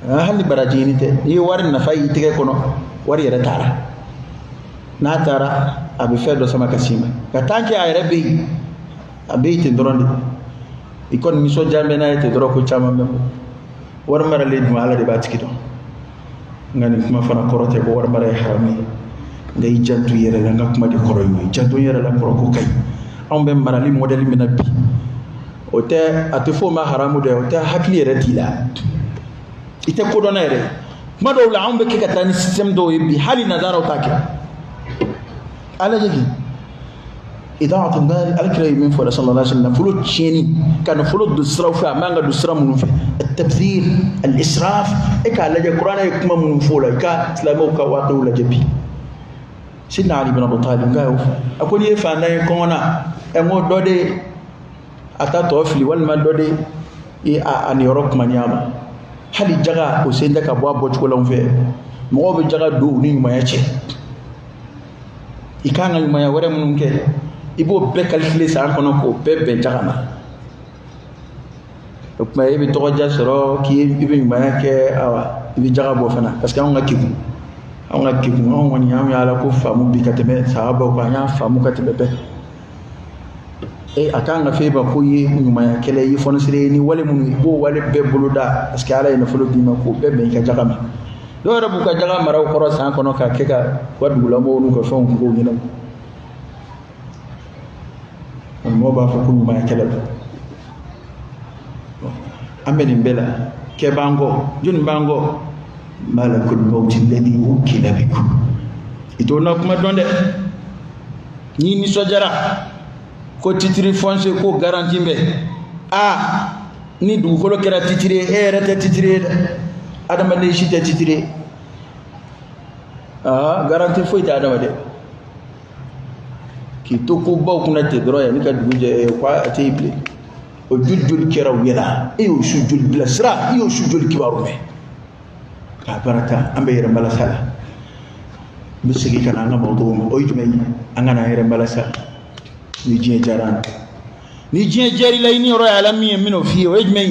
Speaker 1: هل براجيني تي ني وار نفا يتيكه كونو وار يره تارا na tara abi fedo sama kasima katanke ayre be abi te ndorondi ikon mi so jambe na te doro ko chama mem war mara le dum ala de batikito ngani kuma fana korote ko war mara harami ngay jantu yere la ngakuma di koro yoy jantu yere la koro ko kay on be mara li modeli minabi o te atefo ma haramu de o te hakli yere tila ite ko do na yere mado la on be ke katani system do bi hali nadara o take على جدي إضاعة المال الكريم من فضل صلى الله عليه وسلم فلوت شيني كان فلوت دسرة وفا ما عند دسرة منفع التبذير الإسراف إك على جد القرآن يكما منفولا إك إسلامه كواتو ولا جبي سيدنا علي بن أبي طالب قال أقول يفعل يكونا أمو دودي أتا توفلي والما دودي أن يروك من ياما هل جاء وسيدك أبواب وجهه في مغوب جاء دوني ما يشي ikanga maya wore mun ke ibo be calculer sa kono ko be jagama donc may bi to jasoro ki ibi maya ke awa ibi jagabo fana parce que on ngakiku on woni yam yala ko famu bi kateme sahaba ko nya famu katebe be e akanga fe ba ko yi maya kele yi fon sire ni wale mun bo wale be buluda parce que ala ina folo bi ma ko be ka jagama do rabu ka jaga maraw koro san kono ka keka wadula mo nu ko fon ko ni nam mo ba fa kunu ma kala ameni bela ke bango jun bango malakul maut alladhi wukila bikum ito na kuma donde ni sojara ko titiri fonse ko garantie be ni du ko kera titiri rete titiri adama de shite titiri garantie foi ta adama de ki to ko baw kuna te dro ya ni ka duje kwa atible o jujjul kera wela o sujul blasra o sujul kibarume ka barata ambe yere mala sala bisigi kana nga mawdu o yitme angana yere mala sala ni jie jaran ni jie jari lay ni roya la mi mino fi o yitme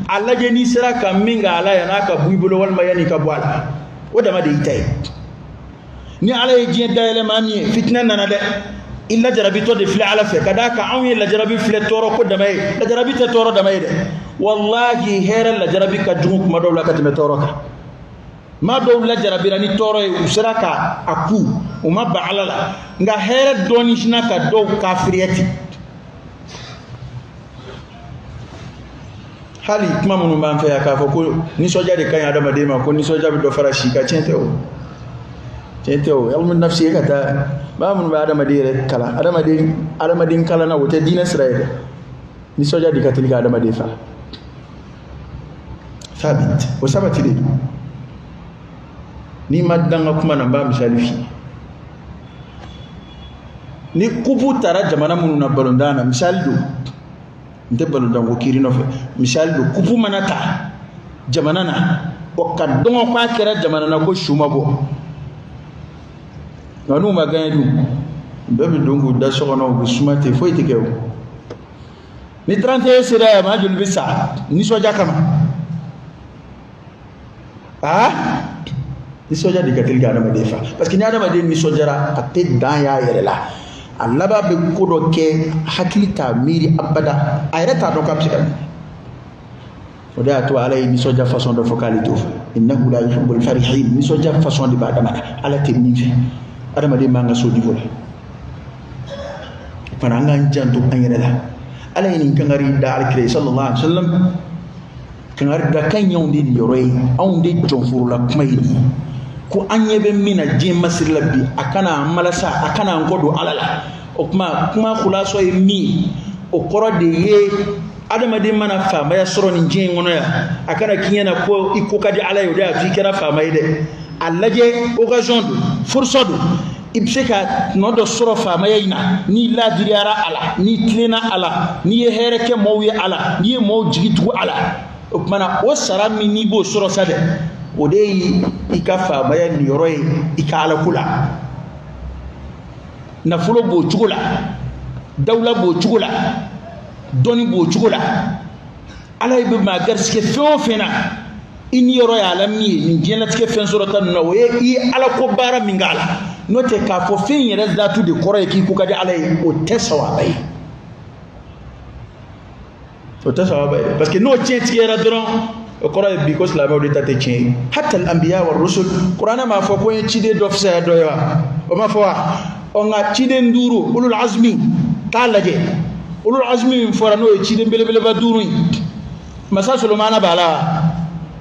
Speaker 1: alla je ni sira ka minga ala ya naka buibulo wal mayani ka bwala o dama de itay ni ala je jie dayele mami fitna nana de illa jarabito de fili ala fe kadaka awi la jarabi fili toro ko damay la jarabi te toro damay de wallahi hera la jarabi ka jugu kuma dawla ka te toro ka ma dawla jarabi ni toro e usraka aku uma ba'ala nga hera doni shina ka do kafiriyati hali kuma munu ban fe aka fa ko ni soja de kan adama de ma ko ni soja bi do farashi ka chente o ilmu nafsi kata ba mun ba adama de kala adama de kala na wote dina israel ni soja di katolika adama de fa sabit o sabati de ni madanga kuma na ba misali fi ni kubu tara jamana munu na balondana misali do nte balondango kiri no fe misali do kubu manata jamana na o kadongo kwa kera jamana na ko shuma bo nganu maganya du bebe dungu da sokono bu sumate foi tikew ni 31 sira ma jul bisa ni soja kama ni soja di katil ga na defa parce que ni adama de ni sojara atte dan ya yere la Allah ba be kodo ke hakilita miri abada ayata do kapsika ودعت عليه نسوجا فاصون دو فوكاليتو انه لا يحب الفرحين نسوجا فاصون دي بعد ما على تنيفي adama de manga so divola pananga jantu anyela ala ni kangari da alkire sallallahu alaihi wasallam kangari da kanyon di yoroi aunde jonfuru la kumaini ko anyebe mina je masirlabi akana malasa akana ngodo alala o kuma khulaso e mi o korode ye adama de mana fama ya soro ni je ngono ya akana kinyana ko ikokadi ala yo da fi kera fama ide allaje occasion fursadu ibseka no do soro fama yina ni la diriara ala ni tlena ala ni hereke mowi ala ni mo jigitu ala mana o sarami ni bo soro sade o de ika fama ya ni yoroy ika ala kula na fulo bo chugula dawla bo chugula doni bo chugula ala ibe magar ske fofena ini yoro ya lammi ni jena tike fen surata no yi ala ko bara mingala note ka fo fin yere zatu de koro ki ku kadi ala o tesawa bay parce que no tienti era dron o koro because la mawdi tate tien hatta al anbiya war rusul qur'ana ma fo ko ci de dof sa do ya o ma fo o nga ci de nduru ulul azmi talaje ulul azmi fora no ci de bele ba duru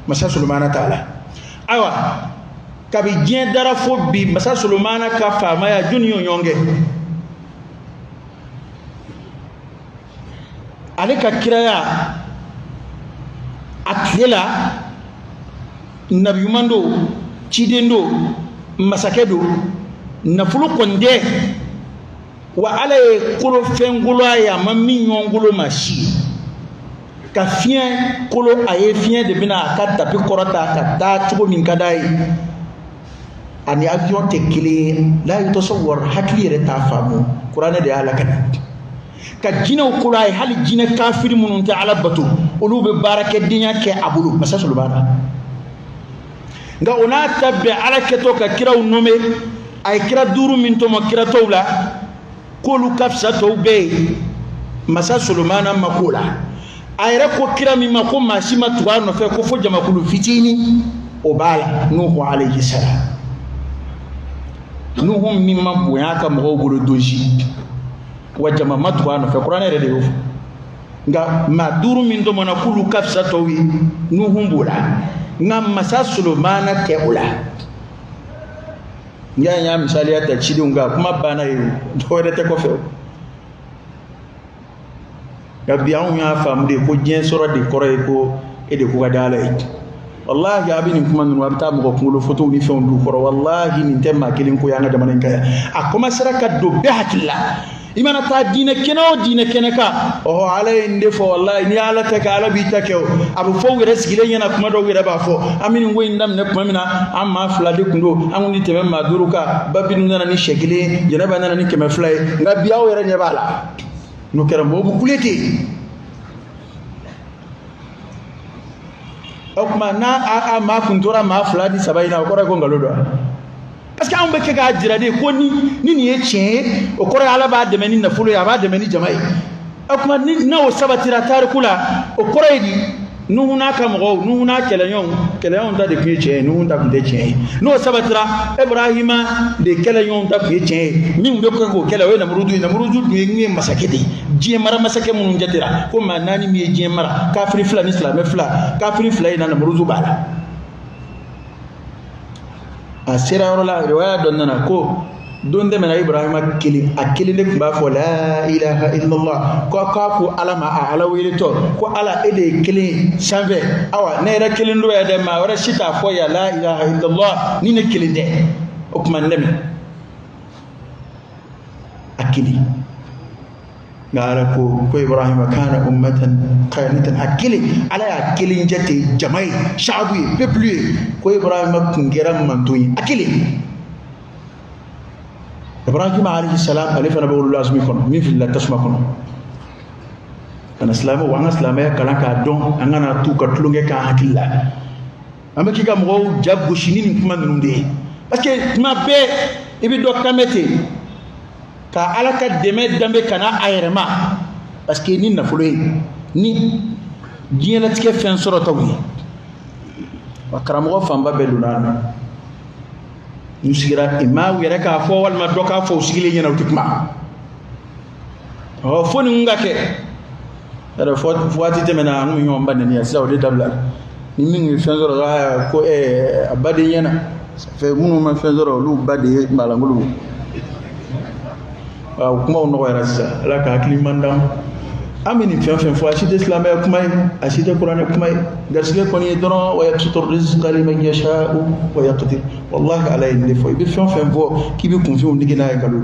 Speaker 1: masa sulmana taala awa kabi jien dara fo bi masa sulmana ka fama ya juniyo nyonge alika kiraya atlela nabiyumando cidendo masakedo nafulu konde wa ala kulo fengulo ya mami nyongulo mashi ka fien kolo aye fien de bina ka tapi korota ka ta tugo min kadai ani avion te kile la yutasawwar hakli re ta famu qur'ana de ala kana ka jina kolo ay hali jina kafir munun ta ala batu ulu be barake dinya ke abulu masasul bana nga ona tabbe ala keto ka kira unome ay kira duru min to mo kira tawla kolu kafsa tawbe masasul mana makula ayre ko kira mi mako mashima tuwa no fe ko fo jama kulu fitini o bala nuhu alayhi salam nuhu mimma boya ka mo bolo doji wajama matwa no fe qur'an re de yo nga ma duru min do mona kulu kafsa towi nu humbula ngam masasulu mana ke ula nya misali ata chidi nga kuma bana yo do de te ko fe gabi an ya fam de ko jien soro de koroy ko e de ko gadala wallahi abini kuma nunu abta mo ko ngulo photo ni fe ndu koro wallahi ni temma kelin ko yanga jamana kaya akoma saraka do be hakilla imana ta dina kenaka o ala inde fo wallahi ni ala ta ka ala bi ta ke abu fo were sigile yana kuma do were ba fo amini wo indam ne kuma mina amma flade kundo amuni teme maduruka babinu nana ni shegile janaba nana ni keme flay ngabiya were ne bala no kera mo bu kulete okma na ma kuntura ma fladi sabaina ko ra ko ngalodo parce que on be ke ga jira de ko ni eche o ko ala ba de meni na fulo ya ba de meni jamai okma ni na o sabatira tarikula o ko redi nu na kam go nu na keleyon da de ke che nu da de che no sabatira ibrahima de keleyon da ke che min be ko go kelewe na murudu ni masakedi je mara masake mun jatira ko ma nani mi je mara kafiri fla ni islam fla kafiri fla ina na murudu bala asira wala riwaya donnana ko donde mena ibrahima akili ne ba fo la ilaha illallah ko alama ala welito ko ala ede kili sanve awa ne ra kili ndo ya de ma wara shita fo ya la ilaha illallah ni ne kili de o kuma ndeme akili ngara ko ibrahima kana ummatan qanitan akili ala akili njate jamai shabu peuple ko ibrahima kungeram mantuyi akili ibrahim alayhi salam alifa nabul lazmi kono min fil tasma kono ana islamu wa islamu kala ka don angana tu ka tulunge ka hakilla amaki ga mo jabbu shinini kuma nunde parce que ma be ibi do kamete ka alaka deme dambe kana ayrema parce que ni na fuloy ni diena tike fen soro tawi wa karamo famba beluna nusigira ima wera ka fo wal ma doka fo sigile nyana utikma o foni ngake ada fo ati temena ngu nyomba ne ya saudi dabla ni mingi fen soro ko abade nyana fe munu ma fen soro lu bade mala ngulu kuma on no era sa la ka klimandam amini fen fo asite islam ya kuma asite qur'an kuma gasle koni dono wa yaqtur rizqa liman yasha'u wa yaqdir wallahi alayhi ne fo bi fen fo ki bi kun fi on digina ay kalu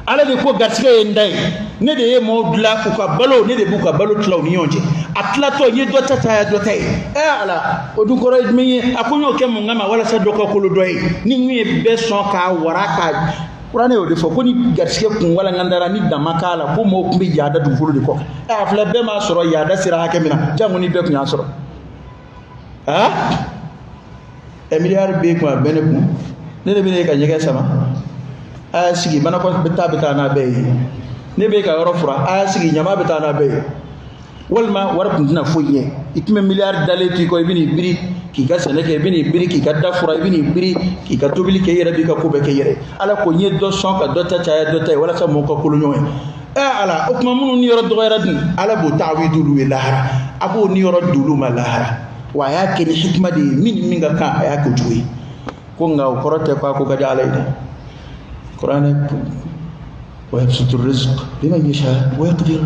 Speaker 1: ala de ko gasle ndai ne de mo dula ko ka balo ne de bu ka balo tlaw ni yonje atla to ni do tata ya do tay ala o du ko roy mi akunyo ke mo ngama wala sa do ko lo doy ni ni be son ka waraka Qur'an yo defo ko ni gaske kun wala ngandara ni damakala ko mo kumbi yada du fulu de ko afla be ma soro yada sira hakemina jangu ni be kun ya soro emiliar be ko bene ku ne de be ka nyega sama sigi bana ko beta na be ne be ka yoro fura sigi nyama beta na be walma war kun na foye ikme milliard dale ti ko ibini biri ki ga seneke ibini biri ki ga dafura ibini biri ki ga tobili ke yere bi ka ko be ke yere ala ko nye do son ka do ta cha do ta wala sa mo ko kulu nyoy ala okma munu ni yoro do gara din ala bo ta'widul wilahara abo ni yoro dulu malahara wa ya ke ni hikma de min ga ka ya ko juwi ko nga o korote ko ga ala ida qur'an wa yabsutu rizq liman yasha wa yaqdir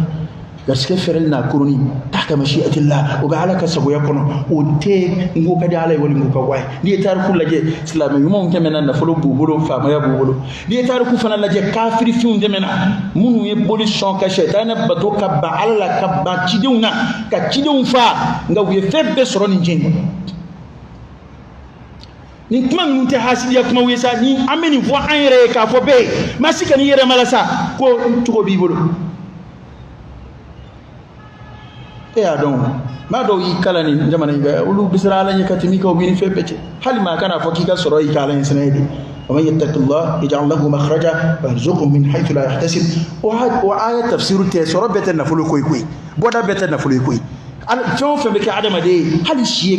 Speaker 1: gaske ferelna kuruni tahta mashi'atillah o ga alaka sabo yakono o te ngo kadi alay wali ngo ka way ni tar ku laje islam yu mon temena na folo bubulo fa ma ya bubulo ni tar ku fana laje kafiri fi un demena munu ye bolition ka shaytan bato ka ba alla ka ba cidewna ka cidew fa nga wi febbe soro ni jengo ni kuma nun te hasidiya kuma wesa ni ameni vo anre ka fo be masika ni yere malasa ko to bibolo ya don ma do yi kala ni jamana ga ulu bisra la nyakati mi ko bi ni febete hal ma kana foki ka soro yi kala ni sanaydi wa man yattaqillah yaj'al lahu makhraja wa yarzuqhu min haythu la yahtasib wa ayat tafsir te soro bete na fulu koy boda bete na fulu koy al fon fe be ka adama de hal shiye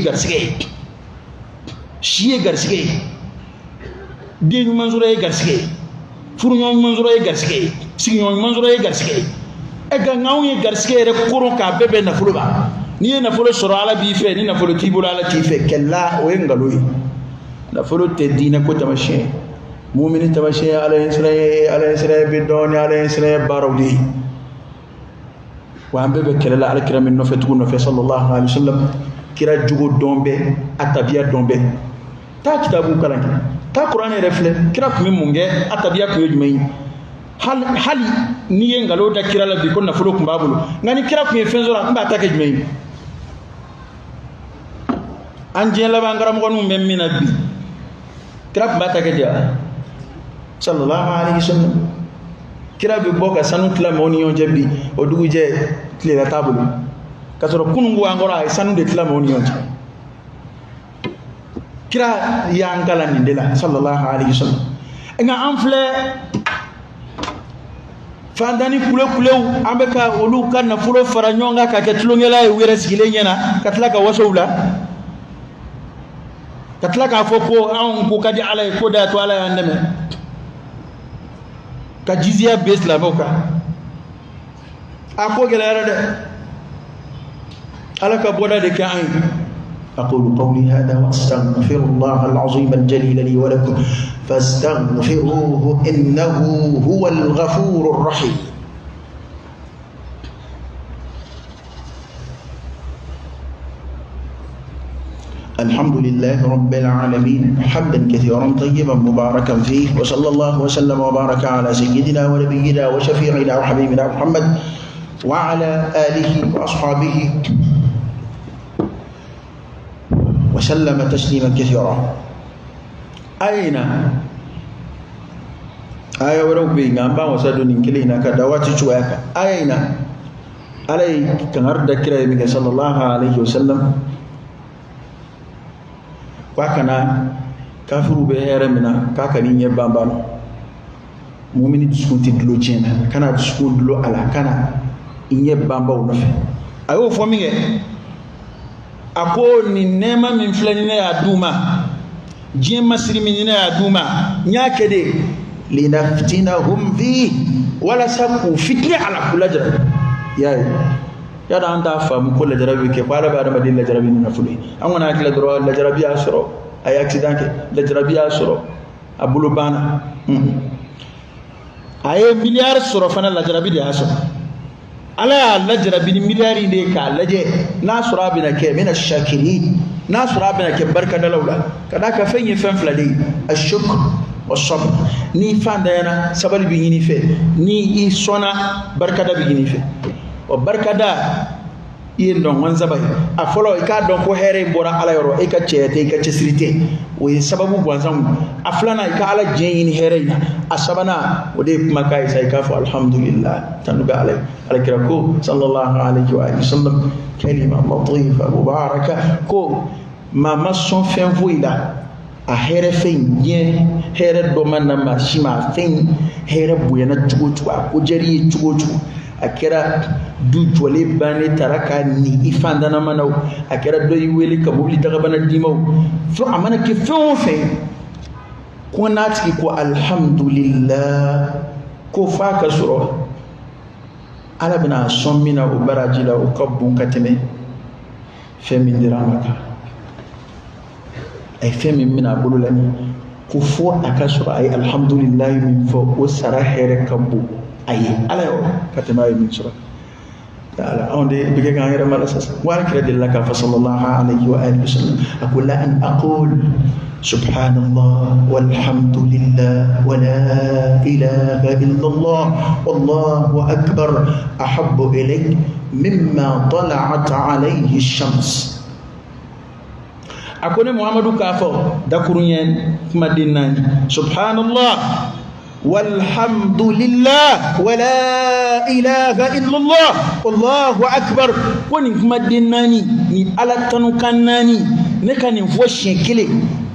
Speaker 1: garsige de ñu manzura garsige furu ñu manzura garsige
Speaker 2: sigi ñoo manzuro e garsike e ga ngaw ye garsike re koron ka bebe na fulu ba ni na fulu soro ala bi fe ni na fulu tibula ala ti fe kella o en galoyi na fulu te dina ko tamashe mu'minin tamashe ala insra bi doni ala insra barawdi wa bebe kella ala kiramin no fe tugun no fe sallallahu alaihi wasallam kira jugo dombe atabiya dombe ta kitabu kalanki ta qur'ani refle kira kumi munge atabiya ko yujmai hali ni ye ngalo da kira la bi ko na fulo kumbabulu ngani kira kumi fenzora mba ta ke jumai anje la bangara mo no memmina bi kira mba ta ke dia sallallahu alaihi wasallam kira bi boka sanu tla moni on jabi o dugu je tle la tabulu kasoro kunungu angora ay sanu de tla moni on kira ya ngala ni dela sallallahu alaihi wasallam nga anfle fandani kule ambeka olu kan na fulo faranyonga ka ketulongela e wira sigile nyana katlaka wasowla katlaka foko an ko kadi ala ko da to ala yandeme ka jizya bes la boka ako gelera de ala ka boda de kan أقول قولي هذا وأستغفر الله العظيم الجليل لي ولكم فاستغفروه إنه هو الغفور الرحيم الحمد لله رب العالمين حمدا كثيرا طيبا مباركا فيه وصلى الله وسلم وبارك على سيدنا ونبينا وشفيعنا وحبيبنا محمد وعلى آله وأصحابه وسلم تسليما كثيرا. أين آية وربي نعم وسادون كلينا كدوات شواك أين علي كنرد كريم صلى الله عليه وسلم وكنا كافر بهير منا كاكني يبامبان مؤمن تسكون تدلو جينا كنا تسكون دلو على كنا إن يبامبا ونفع أيوه فمي ako ni nema min flanina ya duma jin masri minina ya duma nyake de linaftinahum fi wala saku fitna ala kula jara yayi ya da anta fam kula jarabi ke bala ba da madin la jarabi na fuli an wana kila dro la jarabi asro ay accident ke la jarabi asro abulu bana ay milliard soro fana la jarabi de asro ala lajrabi miliyari ne ka laje nasura bina ke min ash-shakirin nasura bina ke barka da laula kada ka fanye fan flade ash-shukr was-sabr ni fanda yana sabal bi yini fe ni isona barka da bi yini fe o barka da yin don wan zabai a folo ka don ko here bora ala yoro e ka chete e ka chesirite o sababu gwanzan aflana ka ala jeyini here ina asabana o de kuma kai sai ka fa alhamdulillah tanuga alai alkirako sallallahu alaihi wa sallam kalima latifa mubaraka ko mama son fen voila a here fen ye here do manna ma shima fen here buyana tugo ko jari tugo akira du jole bane taraka ni ifandana manaw akira do yiweli ka mobli daga bana dimaw fo amana ke fe ko nati ko alhamdulillah ko fa ka suro ala bina sommina o barajila o kabbun kateme fe min diramaka ay fe min mina bululani ko fo akasuro ay alhamdulillah min fo o sara here kabbu ay ala yo katema min sura تعالى أوندي بيجي غير ما الأساس وأنا كرد لك فصلى الله عليه وآله وسلم أقول لا أن أقول سبحان الله والحمد لله ولا إله إلا الله والله أكبر أحب إليك مما طلعت عليه الشمس. أقول محمد كافو دكرين مدينة سبحان الله والحمد لله ولا إله إلا الله والله أكبر ونك مدناني ني على تنكناني نكاني فوشين كلي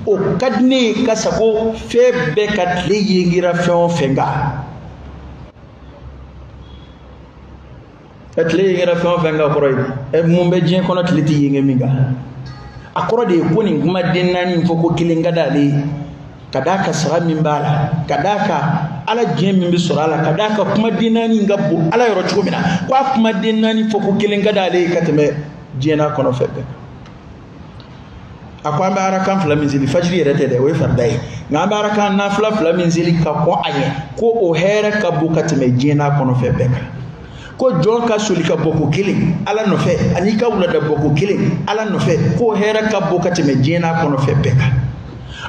Speaker 2: o kadne kasako fe be katle yingira fen fenga katle yingira fen fenga koroy e mumbe jin kono tliti yinge minga akoro de koni nguma dennani foko kilinga dale kadaka sara min bala kadaka ala diɲɛ min bɛ sɔrɔ a la ka d'a ka kumaden naani ka bon ala yɔrɔ cogo min na ko a kumaden naani fɔ ko kelen ka d'ale ye ka tɛmɛ diɲɛ n'a kɔnɔ fɛn bɛɛ a ko an bɛ arakan fila min seli fajiri yɛrɛ tɛ dɛ o ye farida ye nka an bɛ arakan nafila fila min seli ka kɔn a ɲɛ ko o hɛrɛ ka bon ka tɛmɛ diɲɛ n'a kɔnɔ fɛn bɛɛ kan ko jɔn ka soli ka bɔ ko kelen ala nɔfɛ ani ka wulada bɔ ko kelen ala nɔfɛ ko hɛrɛ ka bon ka tɛmɛ diɲɛ n'a kɔnɔ fɛn bɛɛ kan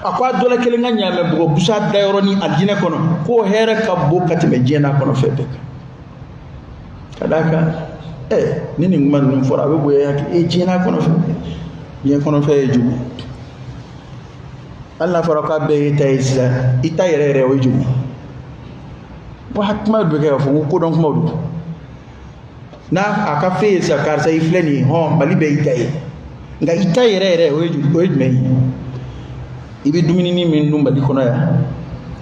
Speaker 2: a ko a dɔ la kelen ka ɲaamɛ bugɔ busa dayɔrɔ ni alijinɛ kɔnɔ ko hɛrɛ ka bon ka tɛmɛ diɲɛ n'a kɔnɔ fɛn bɛɛ kan ka d'a kan ni nin kuma ninnu fɔra a bɛ bonya hakili diɲɛ n'a kɔnɔ fɛn diɲɛ kɔnɔ fɛn ye jugu hali n'a fɔra k'a bɛɛ ye ta ye sisan i ta yɛrɛ yɛrɛ o ye jugu wa kuma bɛ kɛ k'a fɔ ko kodɔn kumaw don n'a a ka f'e ye sisan karisa i filɛ nin ye hɔn mali bɛɛ y'i ta ye nka i ta yɛrɛ yɛrɛ o ye jumɛn ye i bɛ dumuni min dun mali kɔnɔ yan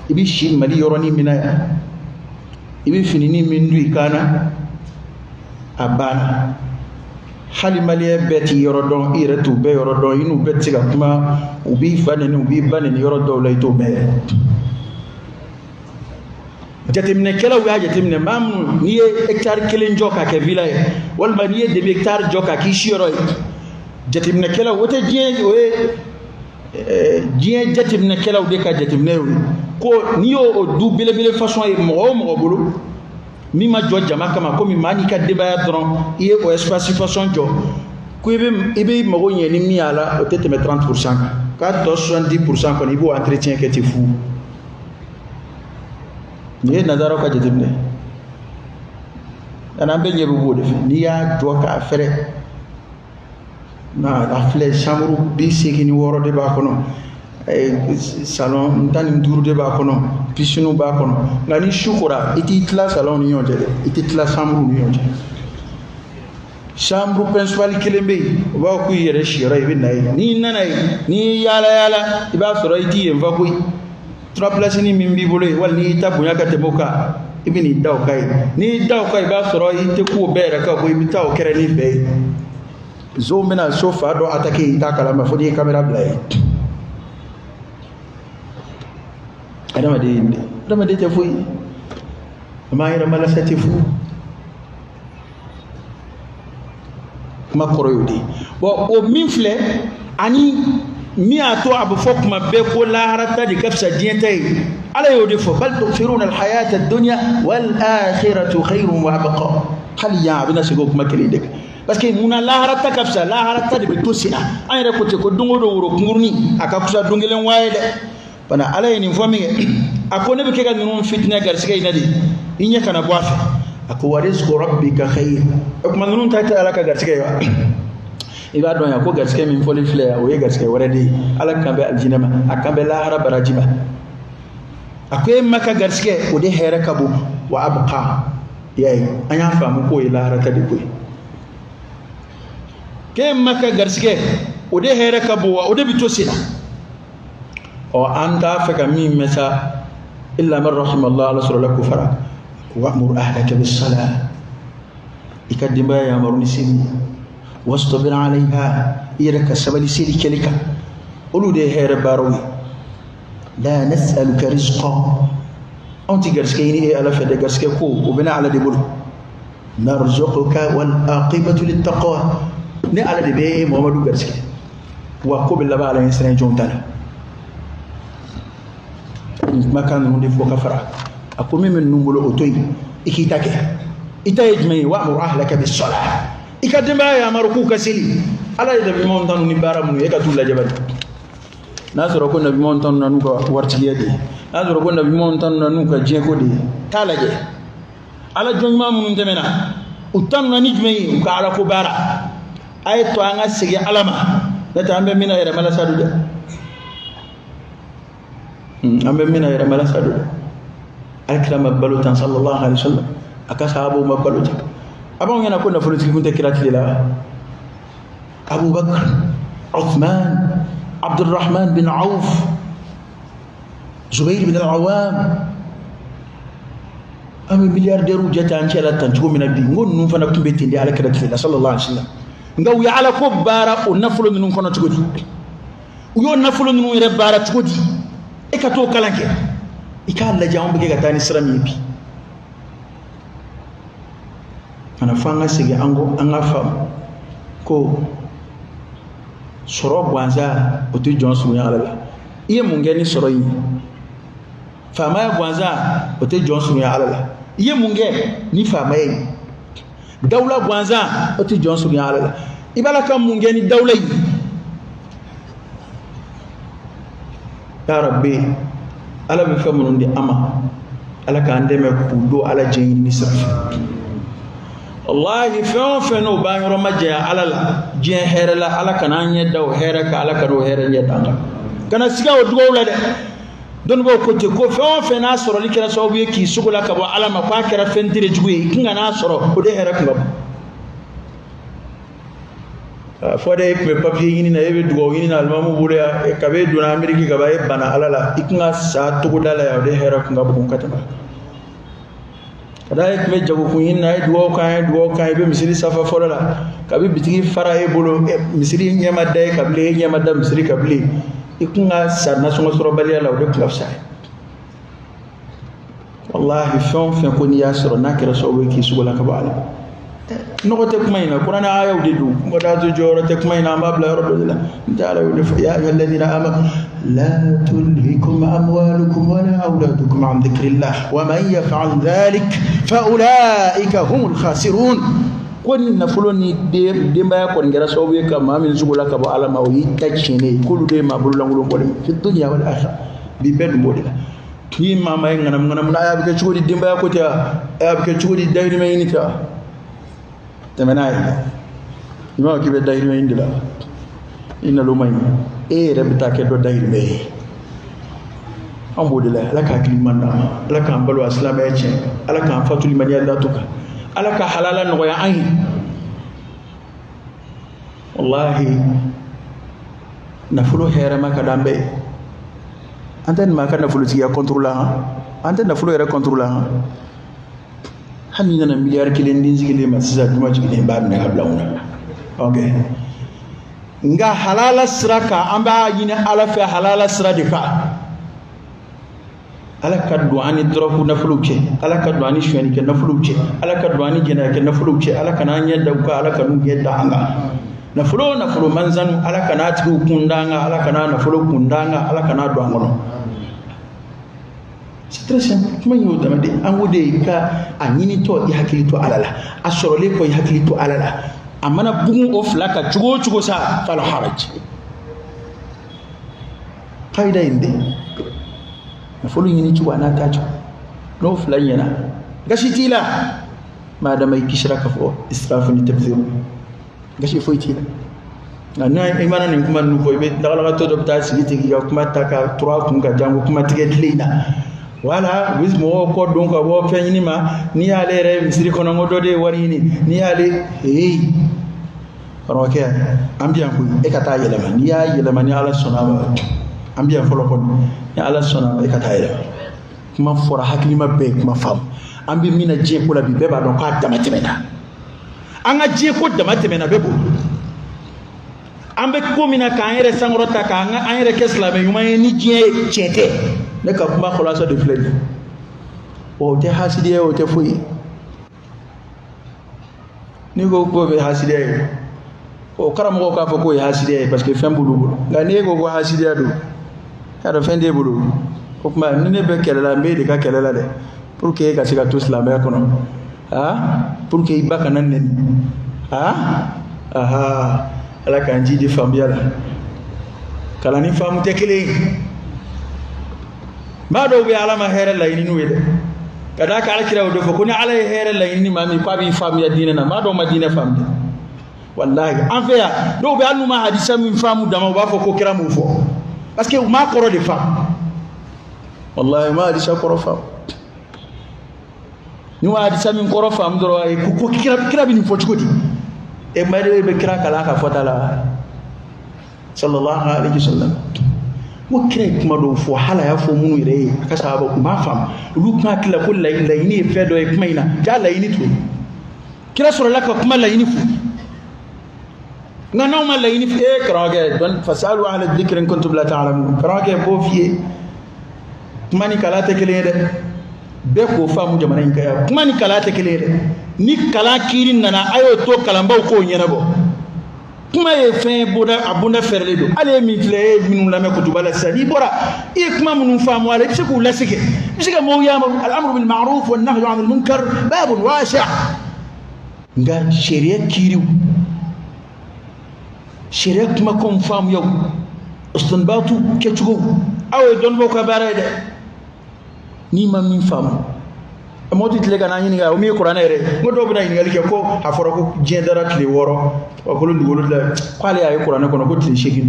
Speaker 2: i bɛ si mali yɔrɔnin min na yan i bɛ fininin min dun i kan na a banna hali maliyɛn bɛɛ t'i yɔrɔ dɔn i yɛrɛ t'u bɛɛ yɔrɔ dɔn i n'u bɛɛ tɛ se ka kuma u b'i fa neni u b'i ba neni yɔrɔ dɔw la i t'o mɛn jateminɛkɛlaw y'a jateminɛ maa minnu n'i ye hectare kelen jɔ k'a kɛ villa ye walima n'i ye demi hectare jɔ k'a k'i siyɔrɔ ye jateminɛkɛlaw o tɛ diɲɛ o ye diɲɛ jateminɛkɛlaw de ka jateminɛ ye ko n'i y'o du belebele façon ye mɔgɔ o mɔgɔ bolo min ma jɔ jama kama komi maa n'i ka denbaya dɔrɔn i ye o espace façon jɔ ko i bɛ mago ɲɛ ni min y'a la o tɛ tɛmɛ 30% kan k'a tɔ 70% kɔni i b'o entretien kɛ ten fu nin ye nazaraw ka jateminɛ kana an bɛ ɲɛ bɛ b'o de fɛ n'i y'a jɔ k'a fɛrɛ a filɛ chambre 86 de b'a kɔnɔ salon 15 de b'a kɔnɔ piscine b'a kɔnɔ nka ni su kora i t'i tila salon ni ɲɔgɔn cɛ dɛ i t'i tila chambre ni ɲɔgɔn cɛ chambre principale kelen bɛ yen u b'a fɔ k'u yɛrɛ siyɔrɔ i bɛ na yen n'i nana yen n'i yaala yaala i b'a sɔrɔ i t'i yen fa koyi 3 places ni min b'i bolo yen wali n'i ta bonya ka tɛmɛ o kan i bɛ n'i da o kan yen n'i da o kan i b'a sɔrɔ i tɛ k'o bɛɛ yɛrɛ kan ko i bɛ taa o kɛrɛ ni bɛɛ ye nson bɛna so fa dɔ attaquer i t'a kalama fo n'i ye caméra bila yen adamaden tɛ foyi a m'an yɛrɛ malasa tɛ fu kuma kɔrɔ y'o de ye bon o min filɛ ani min y'a to a bɛ fɔ kuma bɛɛ ko laharata de ka fisa diɲɛ ta ye ala y'o de fɔ bal tu'thiruna al-hayata ad-dunya wal-akhiratu khayrun wa abqa hali yan a bɛna segin o kuma kelen de kan parce que munna laharata ka fisa laharata de bɛ to sen na an yɛrɛ ko ten ko don o don woro kunkurunin a ka fisa don kelen waa ye dɛ bana ala ye nin fɔ min kɛ a ko ne bɛ kɛ ka ninnu fitinɛ garisɛgɛ in na de i ɲɛ kana bɔ a fɛ a ko wa rizqu rabbika khayr o tuma ninnu ta tɛ ala ka garisɛgɛ ye wa i b'a dɔn yan ko garisɛgɛ min fɔli filɛ yan o ye garisɛgɛ wɛrɛ de ye ala kan bɛ alijinɛ ma a kan bɛ lahara baraji ma a ko e ma ka garisɛgɛ o de hɛrɛ ka bon wa abqa y'a ye an y'a faamu k'o ye laharata de ko ye k'e ma ka garisɛgɛ o de hɛrɛ ka bon wa o de bɛ to sen na an t'a fɛ ka min mɛn sa illa man rahimallah ala sɔrɔla ko fara wa'mur ahlaka bis-salah i ka denbaya yamaru ni seli wastabir alayha i yɛrɛ ka sabali seli kɛli kan olu de ye hɛrɛ baaraw ye la nas'aluka rizqan anw ti garisɛgɛ ɲini e ala fɛ dɛ garisɛgɛ ko o bɛna ala de bolo narzuquka wal aqibatu lit-taqwa ne ala de bɛ Muhamadu garisɛgɛ wa ko bɛ laban ala ɲɛ siran jɔn ta la kumakan ninnu de fɔ ka fara a ko min bɛ ninnu bolo o to yen i k'i ta kɛ i ta ye jumɛn ye wa'mur ahlaka bis-salah i ka denbaya yamaru k'u ka seli ala ye nabi ɲumanw tanu ni baara minnu ye e ka t'u lajɛ bani n'a sɔrɔ ko nabi ɲumanw tanu na n'u ka waritigiya de ye n'a sɔrɔ ko nabi ɲumanw tanu na n'u ka diɲɛko de ye t'a lajɛ ala jɔn ɲuman minnu tɛmɛna u tanu na ni jumɛn ye u ka ala ko baara a ye to an ka segin ala ma n'o tɛ an bɛ min na yɛrɛ malasa don dɛ an bɛ min na yɛrɛ malasa don dɛ alakira ma balo tan sallallahu alaihi wasallam a ka sahabaw ma balo tan a b'anw ɲɛna ko nafolotigi kun tɛ kira tile la Abubakar Uthman Abdurrahman bin Auf Zubair bin al-Awwam an bɛ miliyardɛriw jate an cɛla tan cogo min na bi n ko ninnu fana tun bɛ ten de alakira tile la sallallahu alaihi wasallam nka u ye ala ko baara o nafolo ninnu kɔnɔ cogo di u y'o nafolo ninnu yɛrɛ baara cogo di e ka t'o kalan kɛ ika la jam be ga tani sira mi bi ana fanga sigi ango anga fam ko soro gwanza otu Johnson ya ala iye mungeni soro yi fama ya gwanza otu Johnson ya ala iye munge ni fama yi dawla gwanza otu Johnson ya ala ibala kam mungeni dawla yi ya rabbi ala bi famun di ama ala ka ande me kudo ala jengi ni safi wallahi fe no ba yoro maje ala la je here la ala kana nya daw here ka ala kado here nya danga kana siga o dugo wala de don bo ko te ko fe na soro likira so bi ki sugula ka bo ala ma kwa kera fentire jugu kinga na soro ko de here ka fode pe papier yini na ebe dugo yini na almamu bure e kabe duna ameriki ka ba e bana ala la ikinga sa to dala ya de here ka bo kataba kada ek me jago kuyin na duwo kan be misiri safa forola kabi bitigi fara e bolo misiri nyama dai kable nyama da misiri kable ikunga sarna songo soro bali ala de klafsa wallahi fon ko ni yasro nakira so we ki sugola ka bala no ko te kuma ina qur'ana aya de du mo da zo joro te kuma ina mabla rodo la ta'ala ya alladhina amanu la tulhikum amwalukum wala auladukum an dhikrillah wa man yaf'al dhalik fa ulaika humul khasirun kon na fuloni de mbaya kon ngara so we ka mamin zugula ka ba alama o yitachine kulu de mabulu langulo bole fi dunya wal akhirah bi bed modila ki mama nganam na ya bi ke chudi de mbaya ko ta ya bi ke chudi dayri me ni ta temenai ima ki be dayri me indila inna lumay e rabita ke do dayri me ambodila la ka klimanda la ka ambalu aslam ya ce ala ka fatul man yalla tuka ala ka halalan no ya ayi wallahi nafulu hera maka dambe anten maka nafulu ti ya contrôler anten nafulu era contrôler hamina na miliyar kilin din zigile masisa duma jigile ba na hablauna okay nga halala siraka amba yina ala fa halala siradika ala kaddu ani drofu nafuluke ala kaddu ani shweni ke nafuluke ala kaddu ani jena ke nafuluke ala kana nya dauka ala kanu gedda anga nafulo manzanu ala kana tiku kundanga ala kana nafulo kundanga ala kana do angono c'est très simple kuma yo damade angode ka anyini to i hakilito alala asorole ko i hakilito alala amana bugun o flaka chugo sa fala haraj qaida inde nafulu yini chugo ana tacho no flayena gashitila madama ikishiraka fo israfu ni tabzir gashi foitila na imana ni kuma nu foibe dagala to do ta sigiti ga kuma taka 3 kunga jango kuma tiget lina wala wismo ko don ko bo feñni ma ni ale re misiri kono ngodo de warini ni ale roke ambian ko e kata yelema ni ya yelema ni ala sonaba ambian folo ko ni ala sonaba e kata yelema kuma fora hakilima be kuma fam ambi mina je ko la bi beba don ko damatemena anga je ko damatemena bebo ambe ko mina ka ere sangrota ka anga ere kesla be yuma ni je chete ne ka kuma khulasa de flèche o te hasidi o te fuyi ni go be hasidi o karamo ka fa ko hasidi parce que fem bulu ga ne go hasidi do ka do fende bulu ko kuma ni ne be kelela be de ka kelela de pour que ka siga tous la mer kono pour que ibaka nan nen aha ala kan ji di fambiala kala ni famu tekele ma do be ala ma here la yini nuwe de kada ka ala kira do ko ni ala here la yini ma mi pa bi fam ya dina na ma do ma dina fam de wallahi en fait do be anu ma hadisa mi famu dama ba fo ko kira mu fo parce que ma koro de fam wallahi ma hadisa koro fam ni wa hadisa mi koro fam do ay ko kira bi ni fo chukodi e ma de be kira kala ka fotala sallallahu alaihi wasallam wo kire kuma do fo hala ya fo munu ire aka sahaba kuma fam lu kuma kila ko layini fe do e kuma ina ja layini to kira sura laka kuma layini fu ngana ma layini fe krage don fasalu ahla dhikr in kuntum la ta'lamun krage bo fiye kuma ni kala tɛ kelen ye dɛ bɛɛ k'o faamu jamana in kan yan kuma ni kala tɛ kelen ye dɛ ni kala kiiri nana a y'o to kalanbaw k'o ɲɛnabɔ kuma ye fɛn bonda a bonda fɛrɛlen don hali ye min filɛ e ye minnu lamɛn kutuba la sisan n'i bɔra i ye kuma minnu faamu a la i bɛ se k'u lasigi i bɛ se ka mɔgɔw yamaru al-amru bil ma'ruf wan nahyu 'anil munkar babun wasi' nka sariya kiiriw sariya kuma kɔn faamu yaw istinbatu kɛcogo aw ye dɔnnibaw ka baara ye dɛ n'i ma min faamu mɔgɔ tɛ tile ka n'a ɲininka o min ye kuranɛ yɛrɛ n ko dɔw bɛna ɲininkali kɛ ko a fɔra ko diɲɛ dara tile 6 wa kolo dugukolo la k'ale y'a ye kuranɛ kɔnɔ ko tile 8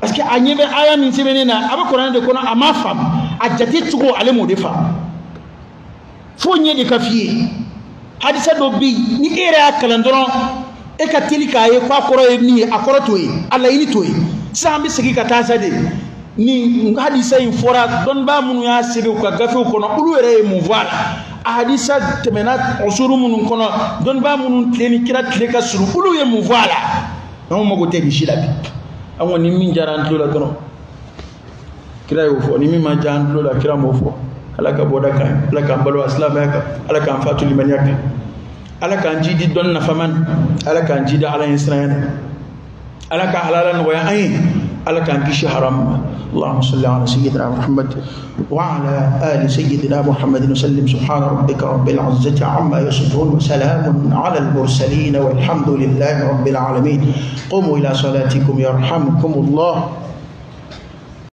Speaker 2: parce que a ɲɛ bɛ aya min sɛbɛnnen na a bɛ kuranɛ de kɔnɔ a ma faamu a jate cogo ale m'o de faamu fo ɲɛ de ka f'i ye hadisa dɔ bɛ yen ni e yɛrɛ y'a kalan dɔrɔn e ka teli k'a ye k'a kɔrɔ ye min ye a kɔrɔ t'o ye a laɲini t'o ye sisan an bɛ segin ka taa sa de ni hadisa in fɔra dɔnnibaa minnu y'a sɛbɛn u ka gafew kɔnɔ olu yɛrɛ ye mun fɔ a la a hadisa tɛmɛna usuru minnu kɔnɔ dɔnnibaa minnu tile ni kira tile ka surun olu ye mun fɔ a la anw mago tɛ nin si la bi an kɔni ni min diyara an tulo la dɔrɔn kira y'o fɔ ni min ma diya an tulo la kira m'o fɔ ala ka bɔda kan ala k'an balo silamɛya kan ala k'an fatu limaniya kan ala k'an jidi dɔnni nafama na ala k'an jidi ala ɲɛ siranya na ala ka halala nɔgɔya an ye ala k'an kisi haram ma اللهم صل على سيدنا محمد وعلى آل سيدنا محمد وسلم سبحان ربك رب العزة عما يصفون وسلام على المرسلين والحمد لله رب العالمين قوموا إلى صلاتكم يرحمكم الله